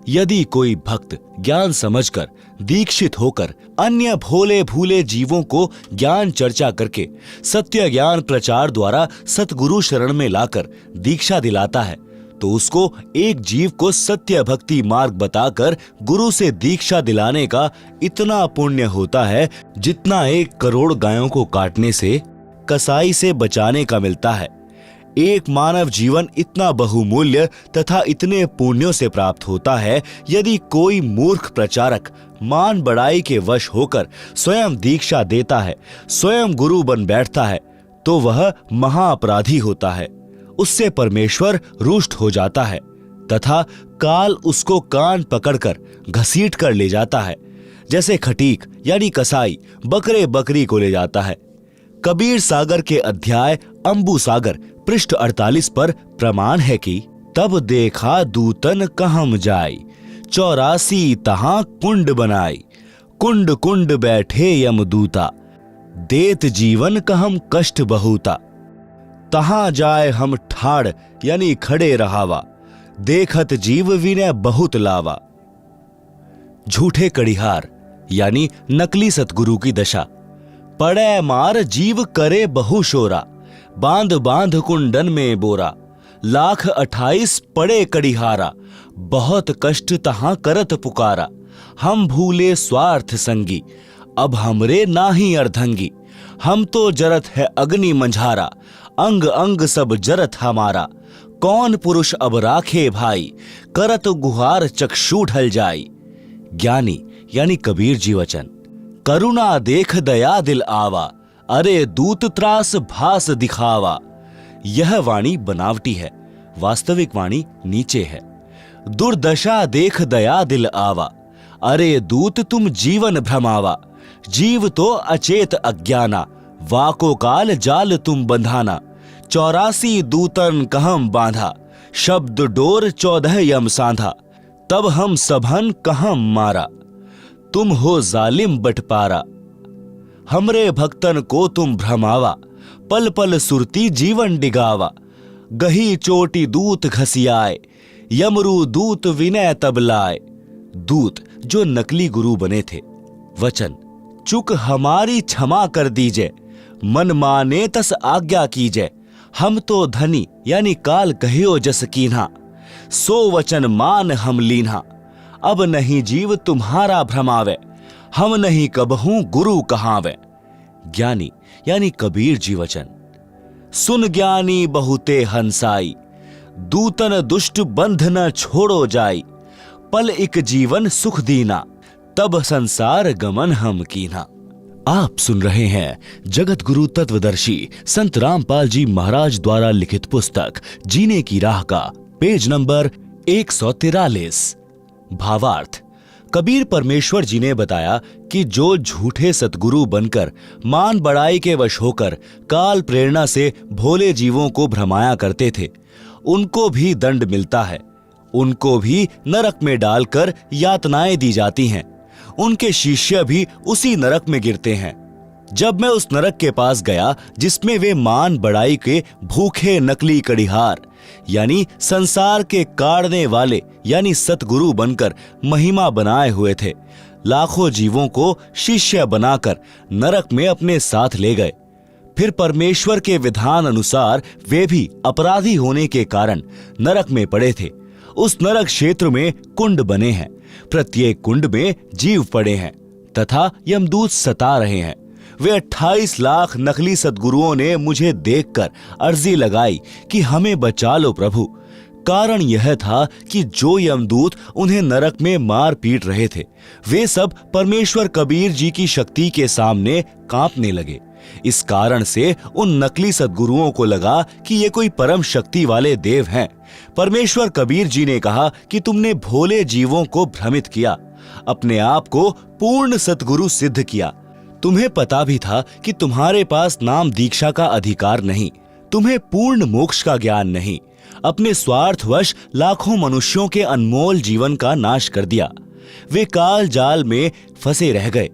यदि कोई भक्त ज्ञान समझकर दीक्षित होकर अन्य भोले भूले जीवों को ज्ञान चर्चा करके सत्य ज्ञान प्रचार द्वारा सतगुरु शरण में लाकर दीक्षा दिलाता है तो उसको एक जीव को सत्य भक्ति मार्ग बताकर गुरु से दीक्षा दिलाने का इतना पुण्य होता है जितना 1 करोड़ गायों को काटने से, कसाई से बचाने का मिलता है। एक मानव जीवन इतना बहुमूल्य तथा इतने पुण्यों से प्राप्त होता है। यदि कोई मूर्ख प्रचारक मान बढ़ाई के वश होकर स्वयं दीक्षा देता है, स्वयं गुरु बन बैठता है, तो वह महाअपराधी होता है। उससे परमेश्वर रुष्ट हो जाता है तथा काल उसको कान पकड़कर घसीट कर ले जाता है, जैसे खटीक यानी कसाई बकरे बकरी को ले जाता है। कबीर सागर के अध्याय अंबु सागर पृष्ठ 48 पर प्रमाण है कि तब देखा दूतन कहम जाई, 84 तहां कुंड बनाई, कुंड कुंड बैठे यमदूता, देत जीवन कहम कष्ट बहुता, तहां जाए हम ठाड़ यानी खड़े रहावा, देखत जीव विनय बहुत लावा। झूठे कड़िहार यानी नकली सतगुरु की दशा। पड़े मार जीव करे बहु शोरा, बांध बांध कुंडन में बोरा, 1,28,000 पड़े कड़िहारा, बहुत कष्ट तहां करत पुकारा, हम भूले स्वार्थ संगी, अब हमरे नाही अर्धंगी, हम तो जरत है अग्नि मंझारा, अंग अंग सब जरत हमारा, कौन पुरुष अब राखे भाई, करत गुहार चक्षु ढल जाई। ज्ञानी यानी कबीर जी वचन। करुणा देख दया दिल आवा, अरे दूत त्रास भास दिखावा। यह वाणी बनावटी है, वास्तविक वाणी नीचे है। दुर्दशा देख दया दिल आवा, अरे दूत तुम जीवन भ्रमावा। जीव तो अचेत अज्ञाना, वाको काल जाल तुम बंधाना। 84 दूतन कहम बांधा, शब्द डोर 14 यम सांधा। तब हम सभन कहम मारा, तुम हो जालिम बटपारा। हमरे भक्तन को तुम भ्रमावा, पल पल सुरती जीवन डिगावा। गही चोटी दूत घसियाए, यमरू दूत विनय तब लाए। दूत जो नकली गुरु बने थे। वचन, चुक हमारी क्षमा कर दीजिए, मन माने तस आज्ञा कीजिए। हम तो धनी यानी काल कहियो जस कीन्हा, सो वचन मान हम लीन्हा। अब नहीं जीव तुम्हारा भ्रमावे, हम नहीं कबहू गुरु कहावे। ज्ञानी यानी कबीर जी वचन। सुन ज्ञानी बहुते हंसाई, दूतन दुष्ट बंध न छोड़ो जाई। पल एक जीवन सुख दीना, तब संसार गमन हम कीना। आप सुन रहे हैं जगत गुरु तत्वदर्शी संत रामपाल जी महाराज द्वारा लिखित पुस्तक जीने की राह का पेज नंबर 143। भावार्थ। कबीर परमेश्वर जी ने बताया कि जो झूठे सतगुरु बनकर मान बढ़ाई के वश होकर काल प्रेरणा से भोले जीवों को भ्रमाया करते थे, उनको भी दंड मिलता है। उनको भी नरक में डालकर यातनाएं दी जाती हैं। उनके शिष्य भी उसी नरक में गिरते हैं। जब मैं उस नरक के पास गया जिसमें वे मान बढ़ाई के भूखे नकली कड़िहार यानी संसार के काढ़ने वाले यानी सतगुरु बनकर महिमा बनाए हुए थे, लाखों जीवों को शिष्य बनाकर नरक में अपने साथ ले गए। फिर परमेश्वर के विधान अनुसार वे भी अपराधी होने के कारण नरक में पड़े थे। उस नरक क्षेत्र में कुंड बने हैं, प्रत्येक कुंड में जीव पड़े हैं तथा यमदूत सता रहे हैं। वे 28 लाख नकली सद्गुरुओं ने मुझे देखकर अर्जी लगाई कि हमें बचा लो प्रभु। कारण यह था कि जो यमदूत उन्हें नरक में मार पीट रहे थे, वे सब परमेश्वर कबीर जी की शक्ति के सामने कांपने लगे। इस कारण से उन नकली सद्गुरुओं को लगा कि ये कोई परम शक्ति वाले देव हैं। परमेश्वर कबीर जी ने कहा कि तुमने भोले जीवों को भ्रमित किया, अपने आप को पूर्ण सतगुरु सिद्ध किया। तुम्हें पता भी था कि तुम्हारे पास नाम दीक्षा का अधिकार नहीं, तुम्हें पूर्ण मोक्ष का ज्ञान नहीं। अपने स्वार्थवश लाखों मनुष्यों के अनमोल जीवन का नाश कर दिया। वे काल जाल में फंसे रह गए।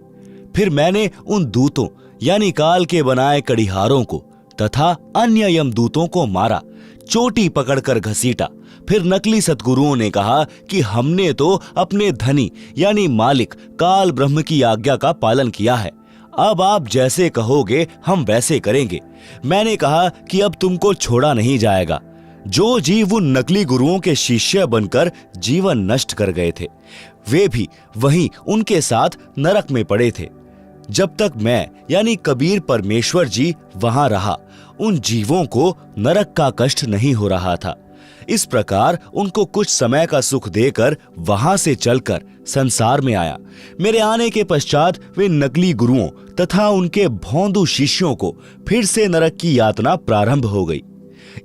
फिर मैंने उन दूतों यानी काल के बनाए कड़िहारों को तथा अन्य यमदूतों को मारा, चोटी पकड़कर घसीटा। फिर नकली सतगुरुओं ने कहा कि हमने तो अपने धनी यानी मालिक काल ब्रह्म की आज्ञा का पालन किया है, अब आप जैसे कहोगे हम वैसे करेंगे। मैंने कहा कि अब तुमको छोड़ा नहीं जाएगा। जो जीव उन नकली गुरुओं के शिष्य बनकर जीवन नष्ट कर गए थे, वे भी वहीं उनके साथ नरक में पड़े थे। जब तक मैं यानी कबीर परमेश्वर जी वहां रहा, उन जीवों को नरक का कष्ट नहीं हो रहा था। इस प्रकार उनको कुछ समय का सुख देकर वहां से चलकर संसार में आया। मेरे आने के पश्चात वे नकली गुरुओं तथा उनके भोंदू शिष्यों को फिर से नरक की यातना प्रारंभ हो गई।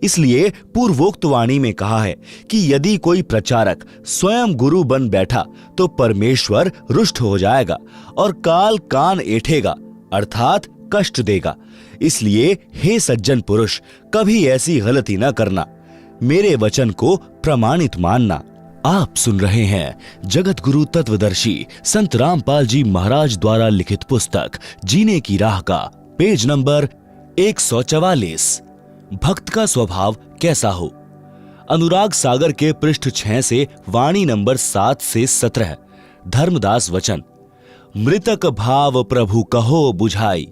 इसलिए पूर्वोक्त वाणी में कहा है कि यदि कोई प्रचारक स्वयं गुरु बन बैठा तो परमेश्वर रुष्ट हो जाएगा और काल कान ऐठेगा अर्थात कष्ट देगा। इसलिए हे सज्जन पुरुष, कभी ऐसी गलती न करना, मेरे वचन को प्रमाणित मानना। आप सुन रहे हैं जगत गुरु तत्वदर्शी संत रामपाल जी महाराज द्वारा लिखित पुस्तक जीने की राह का पेज नंबर 144, भक्त का स्वभाव कैसा हो। अनुराग सागर के पृष्ठ 6 से वाणी नंबर 7 से 17, धर्मदास वचन। मृतक भाव प्रभु कहो बुझाई,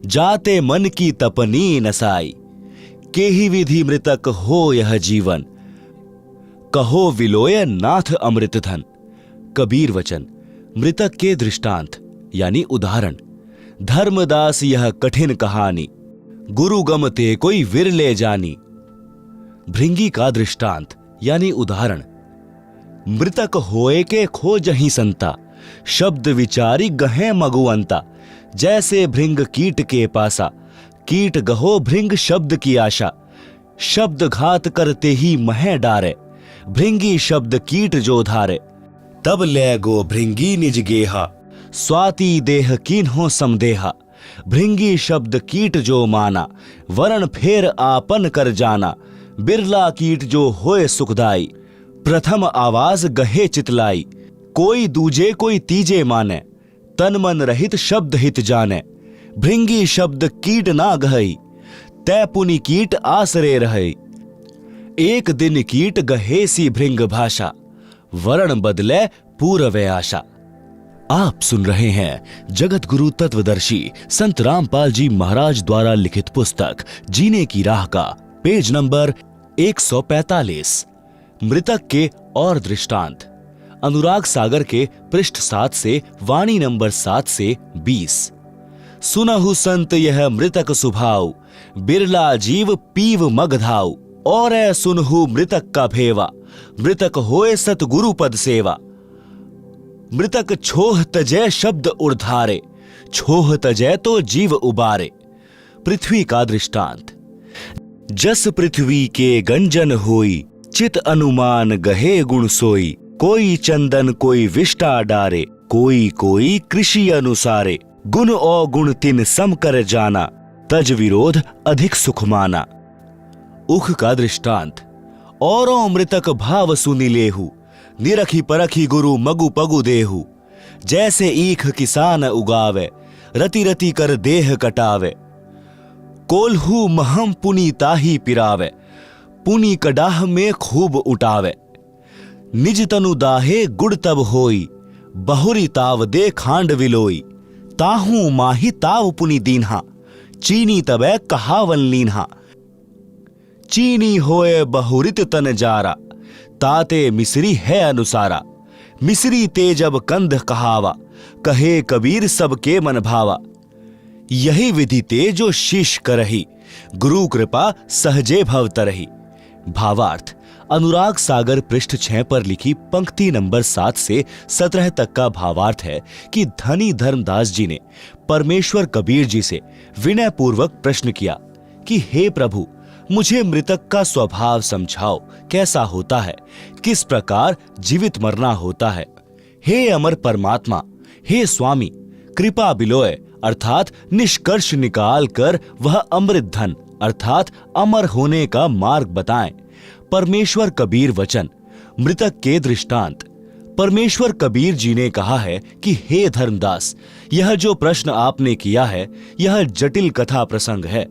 जाते मन की तपनी नसाई। केहि विधि मृतक हो यह जीवन, कहो विलोय नाथ अमृत धन। कबीर वचन। मृतक के दृष्टांत यानी उदाहरण। धर्मदास यह कठिन कहानी, गुरु गमते कोई विरले जानी। भृंगी का दृष्टांत यानी उदाहरण। मृतक होए के खोजहि संता, शब्द विचारी गहे मगुअंता। जैसे भृंग कीट के पासा, कीट गहो भृंग शब्द की आशा। शब्द घात करते ही मह डारे, भृंगी शब्द कीट जो धारे। तब ले गो भृंगी निज गेहा, स्वाति देह कीन्हो समदेहा। भृंगी शब्द कीट जो माना, वरण फेर आपन कर जाना। बिरला कीट जो होए सुखदाई, प्रथम आवाज गहे चितलाई। कोई दूजे कोई तीजे माने, तन मन रहित शब्द हित जाने। भृंगी शब्द कीट ना गहई, तै पुनि कीट आसरे रहई। एक दिन कीट गहे सी भृंग भाषा, वरण बदले पूर्व आशा। आप सुन रहे हैं जगत गुरु तत्वदर्शी संत रामपाल जी महाराज द्वारा लिखित पुस्तक जीने की राह का पेज नंबर 145, मृतक के और दृष्टांत। अनुराग सागर के पृष्ठ 7 से वाणी नंबर 7 से 20। सुनहु संत यह मृतक सुभाव, बिरला जीव पीव मगधाऊ। और सुनहु मृतक का भेवा, मृतक होए सतगुरु पद सेवा। मृतक छोह तजय शब्द उर्धारे, छोह तजय तो जीव उबारे। पृथ्वी का दृष्टांत। जस पृथ्वी के गंजन होई, चित अनुमान गहे गुण सोई। कोई चंदन कोई विष्टा डारे, कोई कोई कृषि अनुसारे। गुण और गुण तिन सम कर जाना, तज विरोध अधिक सुख माना। उख का दृष्टांत। औरों मृतक भाव सुनि लेहु, निरखी परखी गुरु मगु पगु देहु। जैसे ईख किसान उगावे, रति रति कर देह कटावे। कोल्हू महम पुनि ताही पिरावे, पुनि कडाह में खूब उठावे। निज तनु दाहे गुड़ तब होई, बहुरी ताव दे खांड विलोई। ताहू माही ताव पुनि दीन्हा, चीनी तबे कहावन लीन्हा। चीनी होए बहुरित तन जारा, ताते मिसरी है अनुसारा। मिसरी ते जब कंध कहावा, कहे कबीर सबके मन भावा। यही विधि ते जो शीश करही, गुरु कृपा सहजे भव तरही। भावार्थ। अनुराग सागर पृष्ठ 6 पर लिखी पंक्ति नंबर 7 से 17 तक का भावार्थ है कि धनी धर्मदास जी ने परमेश्वर कबीर जी से विनय पूर्वक प्रश्न किया कि हे प्रभु, मुझे मृतक का स्वभाव समझाओ, कैसा होता है, किस प्रकार जीवित मरना होता है। हे अमर परमात्मा, हे स्वामी, कृपा बिलोय अर्थात निष्कर्ष निकाल कर वह अमृत धन अर्थात अमर होने का मार्ग बताएं। परमेश्वर कबीर वचन। मृतक के दृष्टांत। परमेश्वर कबीर जी ने कहा है कि हे धर्मदास, यह जो प्रश्न आपने किया है यह जटिल कथा प्रसंग है।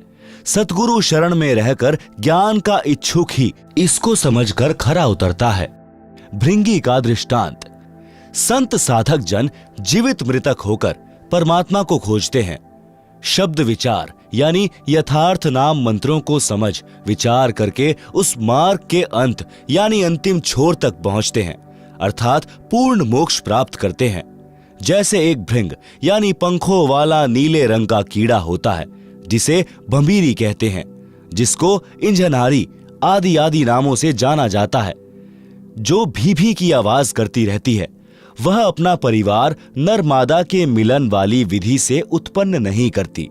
सतगुरु शरण में रहकर ज्ञान का इच्छुक ही इसको समझकर खरा उतरता है। भृंगी का दृष्टांत। संत साधक जन जीवित मृतक होकर परमात्मा को खोजते हैं। शब्द विचार यानी यथार्थ नाम मंत्रों को समझ विचार करके उस मार्ग के अंत यानी अंतिम छोर तक पहुंचते हैं, अर्थात पूर्ण मोक्ष प्राप्त करते हैं। जैसे एक भृंग यानी पंखों वाला नीले रंग का कीड़ा होता है जिसे भंभीरी कहते हैं, जिसको इंजनहारी आदि आदि नामों से जाना जाता है, जो भी की आवाज करती रहती है, वह अपना परिवार नर मादा के मिलन वाली विधि से उत्पन्न नहीं करती।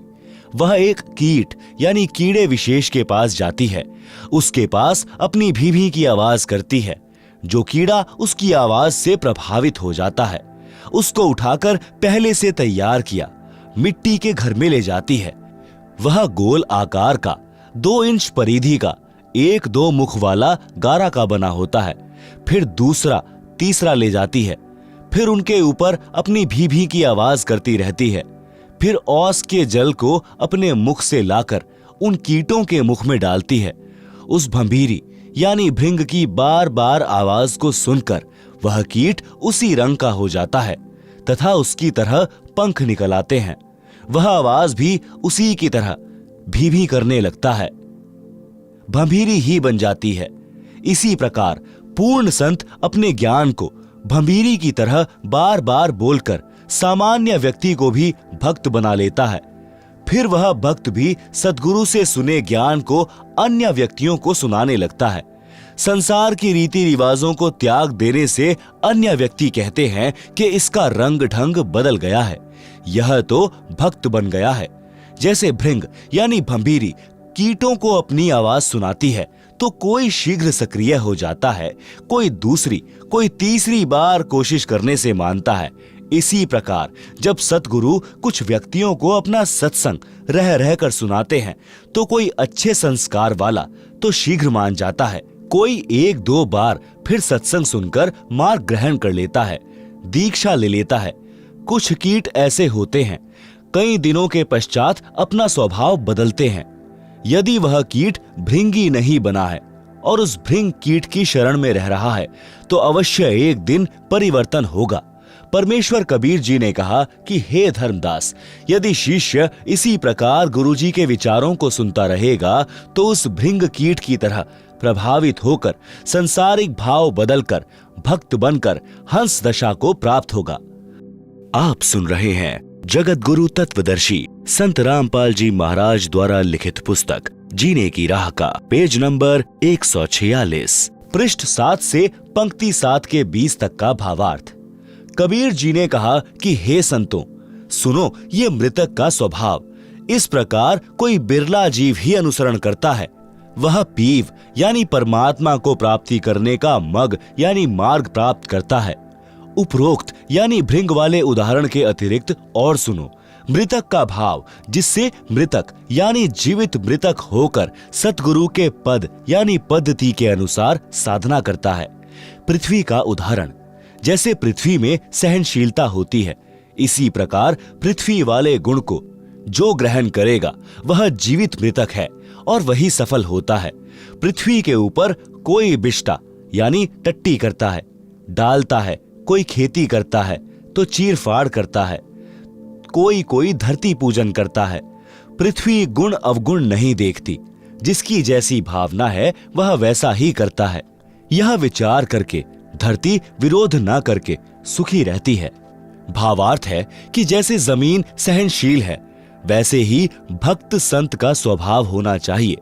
वह एक कीट यानी कीड़े विशेष के पास जाती है, उसके पास अपनी भी की आवाज करती है। जो कीड़ा उसकी आवाज से प्रभावित हो जाता है, उसको उठाकर पहले से तैयार किया मिट्टी के घर में ले जाती है। वह गोल आकार का 2 इंच परिधि का 1-2 मुख वाला गारा का बना होता है। फिर दूसरा तीसरा ले जाती है, फिर उनके ऊपर अपनी भी की आवाज करती रहती है। फिर औस के जल को अपने मुख से लाकर उन कीटों के मुख में डालती है। उस भंभीरी यानी भृंग की बार बार आवाज को सुनकर वह कीट उसी रंग का हो जाता है तथा उसकी तरह पंख निकल आते हैं। वह आवाज भी उसी की तरह भी करने लगता है, भंभीरी ही बन जाती है। इसी प्रकार पूर्ण संत अपने ज्ञान को भंभीरी की तरह बार बार बोलकर सामान्य व्यक्ति को भी भक्त बना लेता है। फिर वह भक्त भी सद्गुरु से सुने ज्ञान को अन्य व्यक्तियों को सुनाने लगता है। संसार की रीति रिवाजों को त्याग देने से अन्य व्यक्ति कहते हैं कि इसका रंग ढंग बदल गया है, यह तो भक्त बन गया है। जैसे भृंग यानी भंभीरी कीटों को अपनी आवाज सुनाती है तो कोई शीघ्र सक्रिय हो जाता है, कोई दूसरी कोई तीसरी बार कोशिश करने से मानता है। इसी प्रकार जब सतगुरु कुछ व्यक्तियों को अपना सत्संग रह रहकर सुनाते हैं तो कोई अच्छे संस्कार वाला तो शीघ्र मान जाता है, कोई 1-2 बार फिर सत्संग सुनकर मार्ग ग्रहण कर लेता है, दीक्षा ले लेता है। कुछ कीट ऐसे होते हैं, कई दिनों के पश्चात अपना स्वभाव बदलते हैं। यदि वह कीट भृंगी नहीं बना है और उस भृंग कीट की शरण में रह रहा है तो अवश्य एक दिन परिवर्तन होगा। परमेश्वर कबीर जी ने कहा कि हे धर्मदास, यदि शिष्य इसी प्रकार गुरुजी के विचारों को सुनता रहेगा तो उस भृंग कीट की तरह प्रभावित होकर संसारिक भाव बदलकर भक्त बनकर हंस दशा को प्राप्त होगा। आप सुन रहे हैं जगत गुरु तत्वदर्शी संत रामपाल जी महाराज द्वारा लिखित पुस्तक जीने की राह का पेज नंबर 146, पृष्ठ 7 से पंक्ति 7 के 20 तक का भावार्थ। कबीर जी ने कहा कि हे संतों, सुनो ये मृतक का स्वभाव। इस प्रकार कोई बिरला जीव ही अनुसरण करता है। वह पीव यानी परमात्मा को प्राप्ति करने का मग यानी मार्ग प्राप्त करता है। उपरोक्त यानी भृंग वाले उदाहरण के अतिरिक्त और सुनो मृतक का भाव, जिससे मृतक यानी जीवित मृतक होकर सतगुरु के पद यानी पद्धति के अनुसार साधना करता है। पृथ्वी का उदाहरण, जैसे पृथ्वी में सहनशीलता होती है, इसी प्रकार पृथ्वी वाले गुण को जो ग्रहण करेगा वह जीवित मृतक है और वही सफल होता है। पृथ्वी के ऊपर कोई बिष्टा यानी टट्टी करता है, डालता है, कोई खेती करता है तो चीर फाड़ करता है, कोई धरती पूजन करता है। पृथ्वी गुण अवगुण नहीं देखती, जिसकी जैसी भावना है वह वैसा ही करता है। यह विचार करके धरती विरोध न करके सुखी रहती है। भावार्थ है कि जैसे जमीन सहनशील है वैसे ही भक्त संत का स्वभाव होना चाहिए।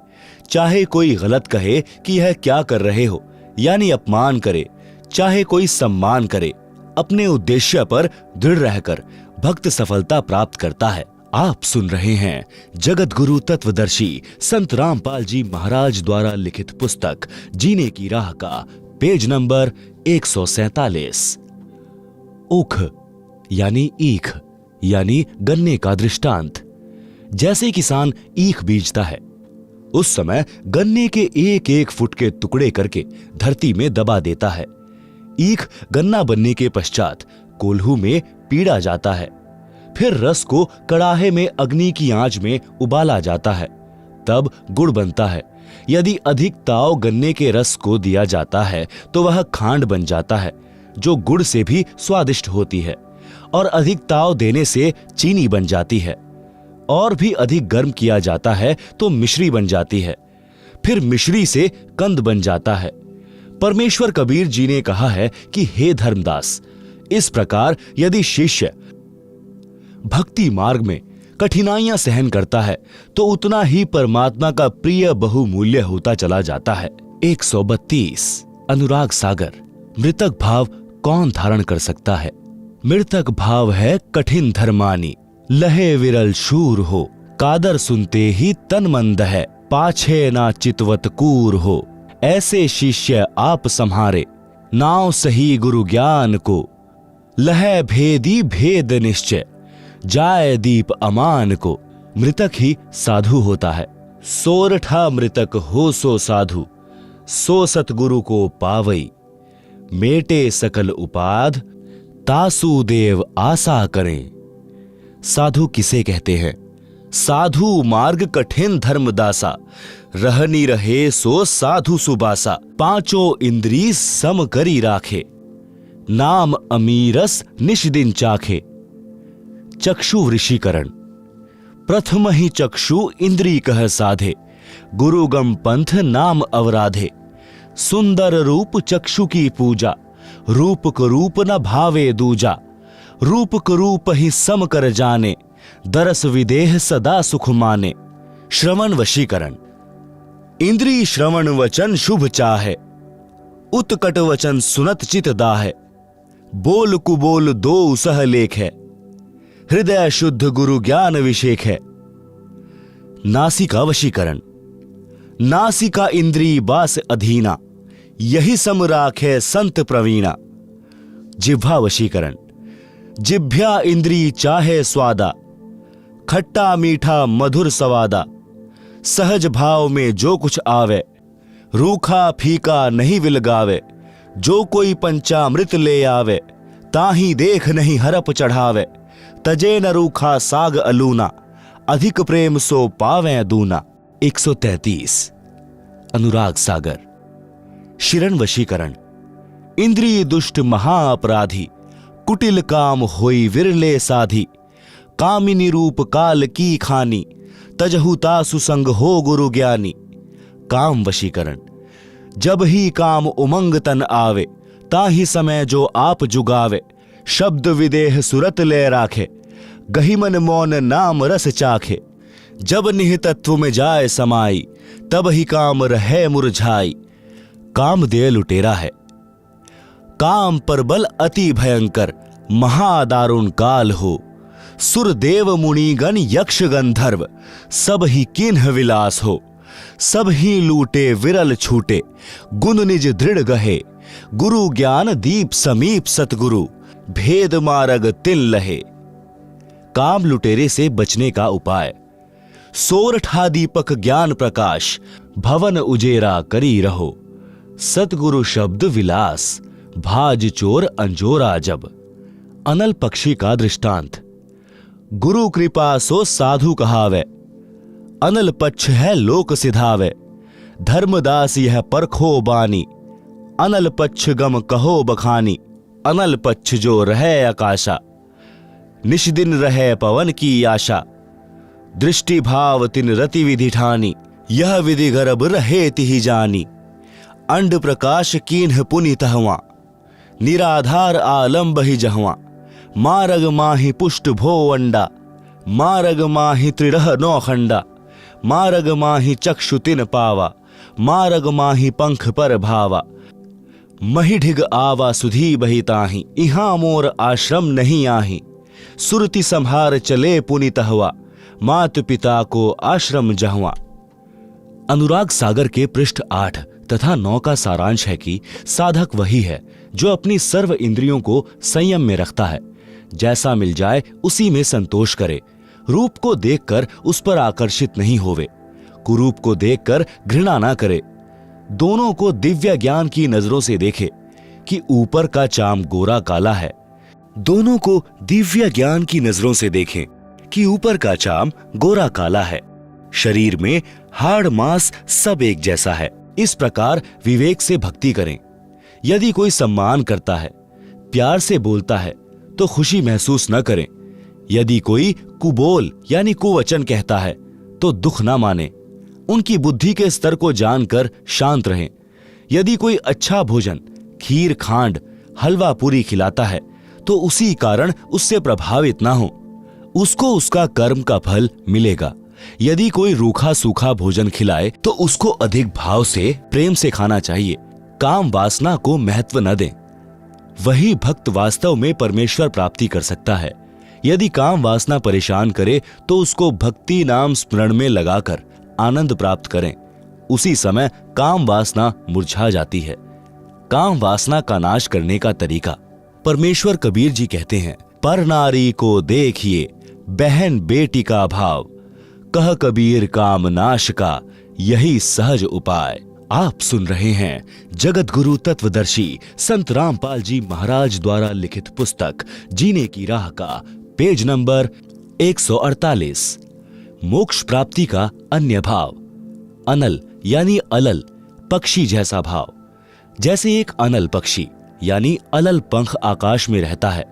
चाहे कोई गलत कहे कि यह क्या कर रहे हो यानी अपमान करे, चाहे कोई सम्मान करे, अपने उद्देश्य पर दृढ़ रहकर भक्त सफलता प्राप्त करता है। आप सुन रहे हैं जगत गुरु तत्वदर्शी संत रामपाल जी महाराज द्वारा लिखित पुस्तक जीने की राह का पेज नंबर 147। ऊख यानी ईख यानी गन्ने का दृष्टांत। जैसे किसान ईख बीजता है, उस समय गन्ने के 1-1 फुट के टुकड़े करके धरती में दबा देता है। ईख गन्ना बनने के पश्चात कोल्हू में पीड़ा जाता है, फिर रस को कड़ाहे में अग्नि की आंच में उबाला जाता है, तब गुड़ बनता है। यदि अधिक ताव गन्ने के रस को दिया जाता है तो वह खांड बन जाता है, जो गुड़ से भी स्वादिष्ट होती है, और अधिक ताव देने से चीनी बन जाती है। और भी अधिक गर्म किया जाता है तो मिश्री बन जाती है, फिर मिश्री से कंद बन जाता है। परमेश्वर कबीर जी ने कहा है कि हे धर्मदास, इस प्रकार यदि शिष्य भक्ति मार्ग में कठिनाइयां सहन करता है तो उतना ही परमात्मा का प्रिय बहुमूल्य होता चला जाता है। 132 अनुराग सागर। मृतक भाव कौन धारण कर सकता है? मृतक भाव है कठिन धर्मानी, लहे विरल शूर हो, कादर सुनते ही तन मंद है, पाछे ना चितवत कूर हो। ऐसे शिष्य आप सम्हारे, नाव सही गुरु ज्ञान को, लहे भेदी भेद निश्चय, जाए दीप अमान को। मृतक ही साधु होता है। सोरठा मृतक हो सो साधु, सो सतगुरु को पावई, मेटे सकल उपाध, तासु देव आशा करें। साधु किसे कहते हैं? साधु मार्ग कठिन धर्मदासा, रहनी रहे सो साधु सुबासा। पांचों इंद्री सम करी राखे, नाम अमीरस निश दिन चाखे। चक्षु वृषीकरण। प्रथम ही चक्षु इंद्री कह साधे, गुरुगम पंथ नाम अवराधे। सुंदर रूप चक्षु की पूजा, रूप को रूप न भावे दूजा। रूप को रूप ही सम कर जाने, दरस विदेह सदा सुख माने। श्रवण वशीकरण। इंद्री श्रवण वचन शुभ चाहे, उत्कट वचन सुनत चित दाहे। बोल कुबोल दो सह लेख है, हृदय शुद्ध गुरु ज्ञान विषेक है। नासिका वशीकरण। नासिका इंद्री बास अधीना, यही सम राखे संत प्रवीणा। जिह्वा वशीकरण। जिह्वा इंद्री चाहे स्वादा, खट्टा मीठा मधुर सवादा। सहज भाव में जो कुछ आवे, रूखा फीका नहीं विलगावे। जो कोई पंचामृत ले आवे, ताही देख नहीं हरप चढ़ावे। तजे न रूखा साग अलूना, अधिक प्रेम सो पावें दूना। 133 अनुराग सागर। शिरण वशीकरण। इंद्रिय दुष्ट महाअपराधी, कुटिल काम होई विरले साधी। कामिनी रूप काल की खानी, तजहु तासु संग हो गुरु ज्ञानी। काम वशीकरण। जब ही काम उमंग तन आवे, ताही समय जो आप जुगावे। शब्द विदेह सुरत ले राखे, गहिमन मौन नाम रस चाखे। जब निह तत्व में जाए समाई, तब ही काम रहे मुरझाई। काम दे लुटेरा है। काम पर बल अति भयंकर, महादारुण काल हो। सुर देव मुनिगण यक्ष गंधर्व, सब ही किन्ह विलास हो। सब ही लूटे विरल छूटे, गुण निज दृढ़ गहे। गुरु ज्ञान दीप समीप सतगुरु, भेद मार्ग तिल लहे। काम लुटेरे से बचने का उपाय। सोरठा दीपक ज्ञान प्रकाश, भवन उजेरा करी रहो। सतगुरु शब्द विलास, भाज चोर अंजोरा जब। अनल पक्षी का दृष्टांत। गुरु कृपा सो साधु कहावे, अनल पक्ष है लोक सिधावे। धर्मदास यह परखो बानी, अनल पक्ष गम कहो बखानी। अनल पक्ष जो रहे आकाशा, निश दिन रहे पवन की आशा। दृष्टि भाव तिन रति विधि ठानी, यह विधि गर्भ रहे तिहि जानी। अंड प्रकाश कीन्ह पुनि तहवा, निराधार आलम्ब ही जहवा। मारग माहि पुष्ट भो अंडा, मारग माहि त्रिरह नौ खंडा। मारग माहि चक्षु तिन पावा, मारग माहि पंख पर भावा। महिढिग आवा सुधी बही ताहि, इहां मोर आश्रम नहीं आहि। सुरति संहार चले पुनि तहवा, मात पिता को आश्रम जहवा। अनुराग सागर के पृष्ठ 8 तथा 9 का सारांश है कि साधक वही है जो अपनी सर्व इंद्रियों को संयम में रखता है। जैसा मिल जाए उसी में संतोष करे। रूप को देखकर उस पर आकर्षित नहीं होवे, कुरूप को देखकर घृणा ना करे। दोनों को दिव्य ज्ञान की नजरों से देखे कि ऊपर का चाम गोरा काला है। दोनों को दिव्य ज्ञान की नजरों से देखें कि ऊपर का चाम गोरा काला है। शरीर में हाड़ मांस सब एक जैसा है। इस प्रकार विवेक से भक्ति करें। यदि कोई सम्मान करता है, प्यार से बोलता है, तो खुशी महसूस न करें। यदि कोई कुबोल यानी कुवचन कहता है तो दुख ना माने, उनकी बुद्धि के स्तर को जानकर शांत रहें। यदि कोई अच्छा भोजन, खीर, खांड, हलवा पूरी खिलाता है तो उसी कारण उससे प्रभावित ना हो, उसको उसका कर्म का फल मिलेगा। यदि कोई रूखा सूखा भोजन खिलाए तो उसको अधिक भाव से, प्रेम से खाना चाहिए। काम वासना को महत्व न दें। वही भक्त वास्तव में परमेश्वर प्राप्ति कर सकता है। यदि काम वासना परेशान करे तो उसको भक्ति नाम स्मरण में लगाकर आनंद प्राप्त करें। उसी समय काम वासना मुरझा जाती है। काम वासना का नाश करने का तरीका परमेश्वर कबीर जी कहते हैं, पर नारी को देखिए बहन बेटी का भाव, कह कबीर काम नाश का यही सहज उपाय। आप सुन रहे हैं जगत गुरु तत्वदर्शी संत रामपाल जी महाराज द्वारा लिखित पुस्तक जीने की राह का पेज नंबर 148, मोक्ष प्राप्ति का अन्य भाव। अनल यानी अलल, पक्षी जैसा भाव। जैसे एक अनल पक्षी यानी अलल पंख आकाश में रहता है,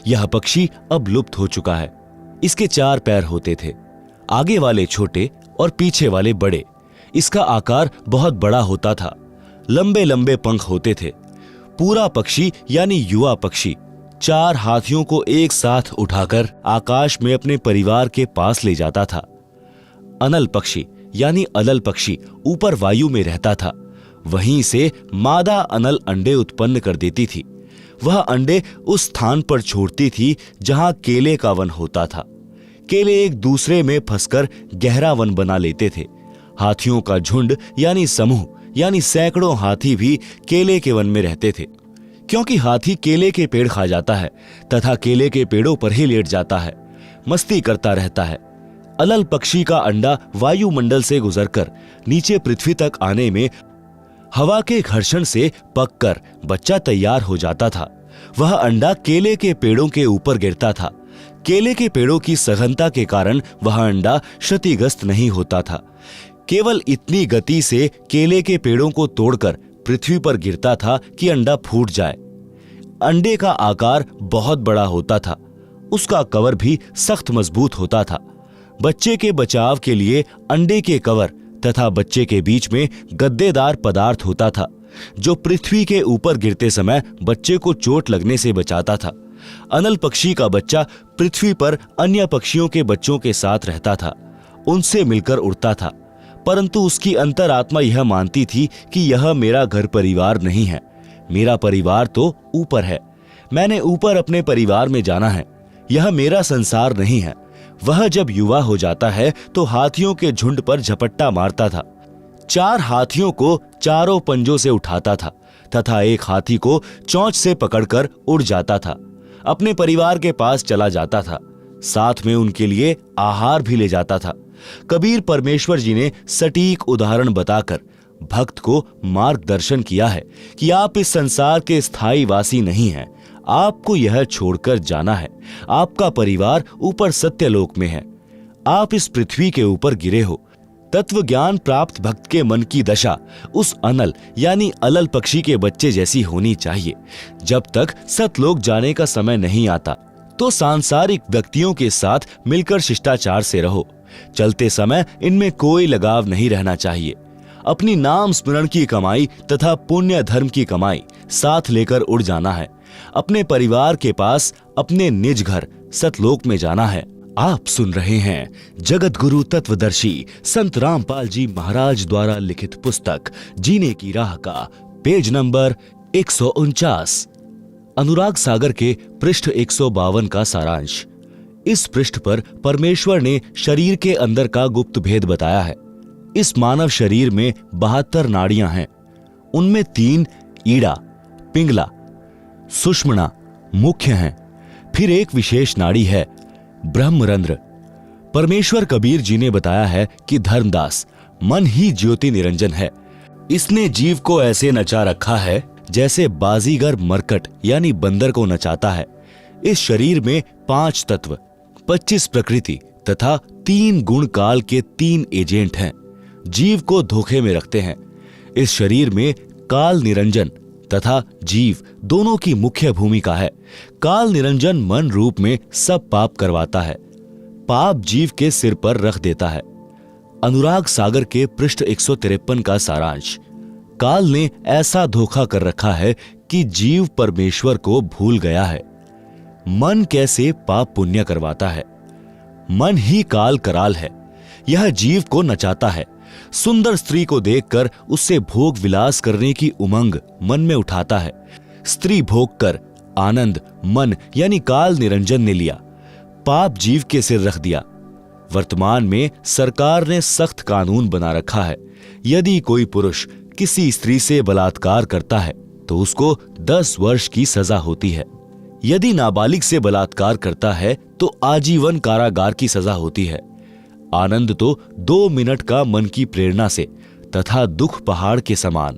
यह पक्षी अब लुप्त हो चुका है। इसके 4 पैर होते थे, आगे वाले छोटे और पीछे वाले बड़े। इसका आकार बहुत बड़ा होता था, लंबे लंबे पंख होते थे। पूरा पक्षी यानी युवा पक्षी 4 हाथियों को एक साथ उठाकर आकाश में अपने परिवार के पास ले जाता था। अनल पक्षी यानी अलल पक्षी ऊपर वायु में रहता था। वहीं से मादा अनल अंडे उत्पन्न कर देती थी। वह अंडे उस स्थान पर छोड़ती थी जहां केले का वन होता था। केले एक दूसरे में फंसकर गहरा वन बना लेते थे। हाथियों का झुंड यानी समूह यानी सैकड़ों हाथी भी केले के वन में रहते थे, क्योंकि हाथी केले के पेड़ खा जाता है तथा केले के पेड़ों पर ही लेट जाता है, मस्ती करता रहता है। अलल पक्षी का अंडा वायुमंडल से गुजरकर नीचे पृथ्वी तक आने में हवा के घर्षण से पककर बच्चा तैयार हो जाता था। वह अंडा केले के पेड़ों के ऊपर गिरता था। केले के पेड़ों की सघनता के कारण वह अंडा क्षतिग्रस्त नहीं होता था। केवल इतनी गति से केले के पेड़ों को तोड़कर पृथ्वी पर गिरता था कि अंडा फूट जाए। अंडे का आकार बहुत बड़ा होता था, उसका कवर भी सख्त मजबूत होता था। बच्चे के बचाव के लिए अंडे के कवर तथा बच्चे के बीच में गद्देदार पदार्थ होता था, जो पृथ्वी के ऊपर गिरते समय बच्चे को चोट लगने से बचाता था। अनल पक्षी का बच्चा पृथ्वी पर अन्य पक्षियों के बच्चों के साथ रहता था, उनसे मिलकर उड़ता था, परंतु उसकी अंतरात्मा यह मानती थी कि यह मेरा घर परिवार नहीं है, मेरा परिवार तो ऊपर है। मैंने ऊपर अपने परिवार में जाना है, यह मेरा संसार नहीं है। वह जब युवा हो जाता है तो हाथियों के झुंड पर झपट्टा मारता था। 4 हाथियों को चारों पंजों से उठाता था तथा एक हाथी को चोंच से पकड़कर उड़ जाता था, अपने परिवार के पास चला जाता था। साथ में उनके लिए आहार भी ले जाता था। कबीर परमेश्वर जी ने सटीक उदाहरण बताकर भक्त को मार्गदर्शन किया है कि आप इस संसार के स्थायी वासी नहीं हैं, आपको यह छोड़कर जाना है। आपका परिवार ऊपर सत्यलोक में है, आप इस पृथ्वी के ऊपर गिरे हो। तत्व ज्ञान प्राप्त भक्त के मन की दशा उस अनल यानी अलल पक्षी के बच्चे जैसी होनी चाहिए। जब तक सतलोक जाने का समय नहीं आता तो सांसारिक व्यक्तियों के साथ मिलकर शिष्टाचार से रहो। चलते समय इनमें कोई लगाव नहीं रहना चाहिए। अपनी नाम स्मरण की कमाई तथा पुण्य धर्म की कमाई साथ लेकर उड़ जाना है। अपने परिवार के पास अपने निज घर सतलोक में जाना है। आप सुन रहे हैं जगत गुरु तत्वदर्शी संत रामपाल जी महाराज द्वारा लिखित पुस्तक जीने की राह का पेज नंबर 149, अनुराग सागर के पृष्ठ 152 का सारांश। इस पृष्ठ पर परमेश्वर ने शरीर के अंदर का गुप्त भेद बताया है। इस मानव शरीर में 72 नाड़ियां हैं। उनमें 3 ईड़ा, पिंगला, सुषुम्ना मुख्य हैं। फिर एक विशेष नाड़ी है ब्रह्मरंध्र। परमेश्वर कबीर जी ने बताया है कि धर्मदास मन ही ज्योति निरंजन है। इसने जीव को ऐसे नचा रखा है जैसे बाजीगर मरकट यानी बंदर को नचाता है। इस शरीर में 5 तत्व, 25 प्रकृति तथा 3 गुण काल के 3 एजेंट हैं, जीव को धोखे में रखते हैं। इस शरीर में काल निरंजन तथा जीव दोनों की मुख्य भूमिका है। काल निरंजन मन रूप में सब पाप करवाता है, पाप जीव के सिर पर रख देता है। अनुराग सागर के पृष्ठ 153 का सारांश। काल ने ऐसा धोखा कर रखा है कि जीव परमेश्वर को भूल गया है। मन कैसे पाप पुण्य करवाता है? मन ही काल कराल है। यह जीव को नचाता है। सुंदर स्त्री को देखकर उससे भोग विलास करने की उमंग मन में उठाता है। स्त्री भोग कर आनंद मन यानी काल निरंजन ने लिया, पाप जीव के सिर रख दिया। वर्तमान में सरकार ने सख्त कानून बना रखा है। यदि कोई पुरुष किसी स्त्री से बलात्कार करता है तो उसको 10 वर्ष की सजा होती है। यदि नाबालिग से बलात्कार करता है तो आजीवन कारागार की सजा होती है। आनंद तो 2 मिनट का मन की प्रेरणा से तथा दुख पहाड़ के समान।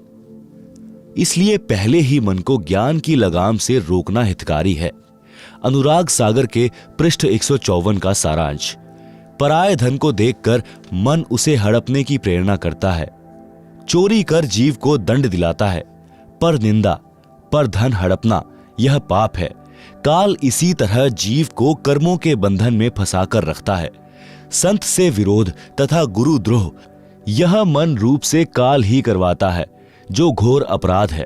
इसलिए पहले ही मन को ज्ञान की लगाम से रोकना हितकारी है। अनुराग सागर के पृष्ठ 154 का सारांश। पराये धन को देखकर मन उसे हड़पने की प्रेरणा करता है। चोरी कर जीव को दंड दिलाता है, पर निंदा पर धन हड़पना यह पाप है। काल इसी तरह जीव को कर्मों के बंधन में फंसाकर रखता है। संत से विरोध तथा गुरुद्रोह यह मन रूप से काल ही करवाता है, जो घोर अपराध है।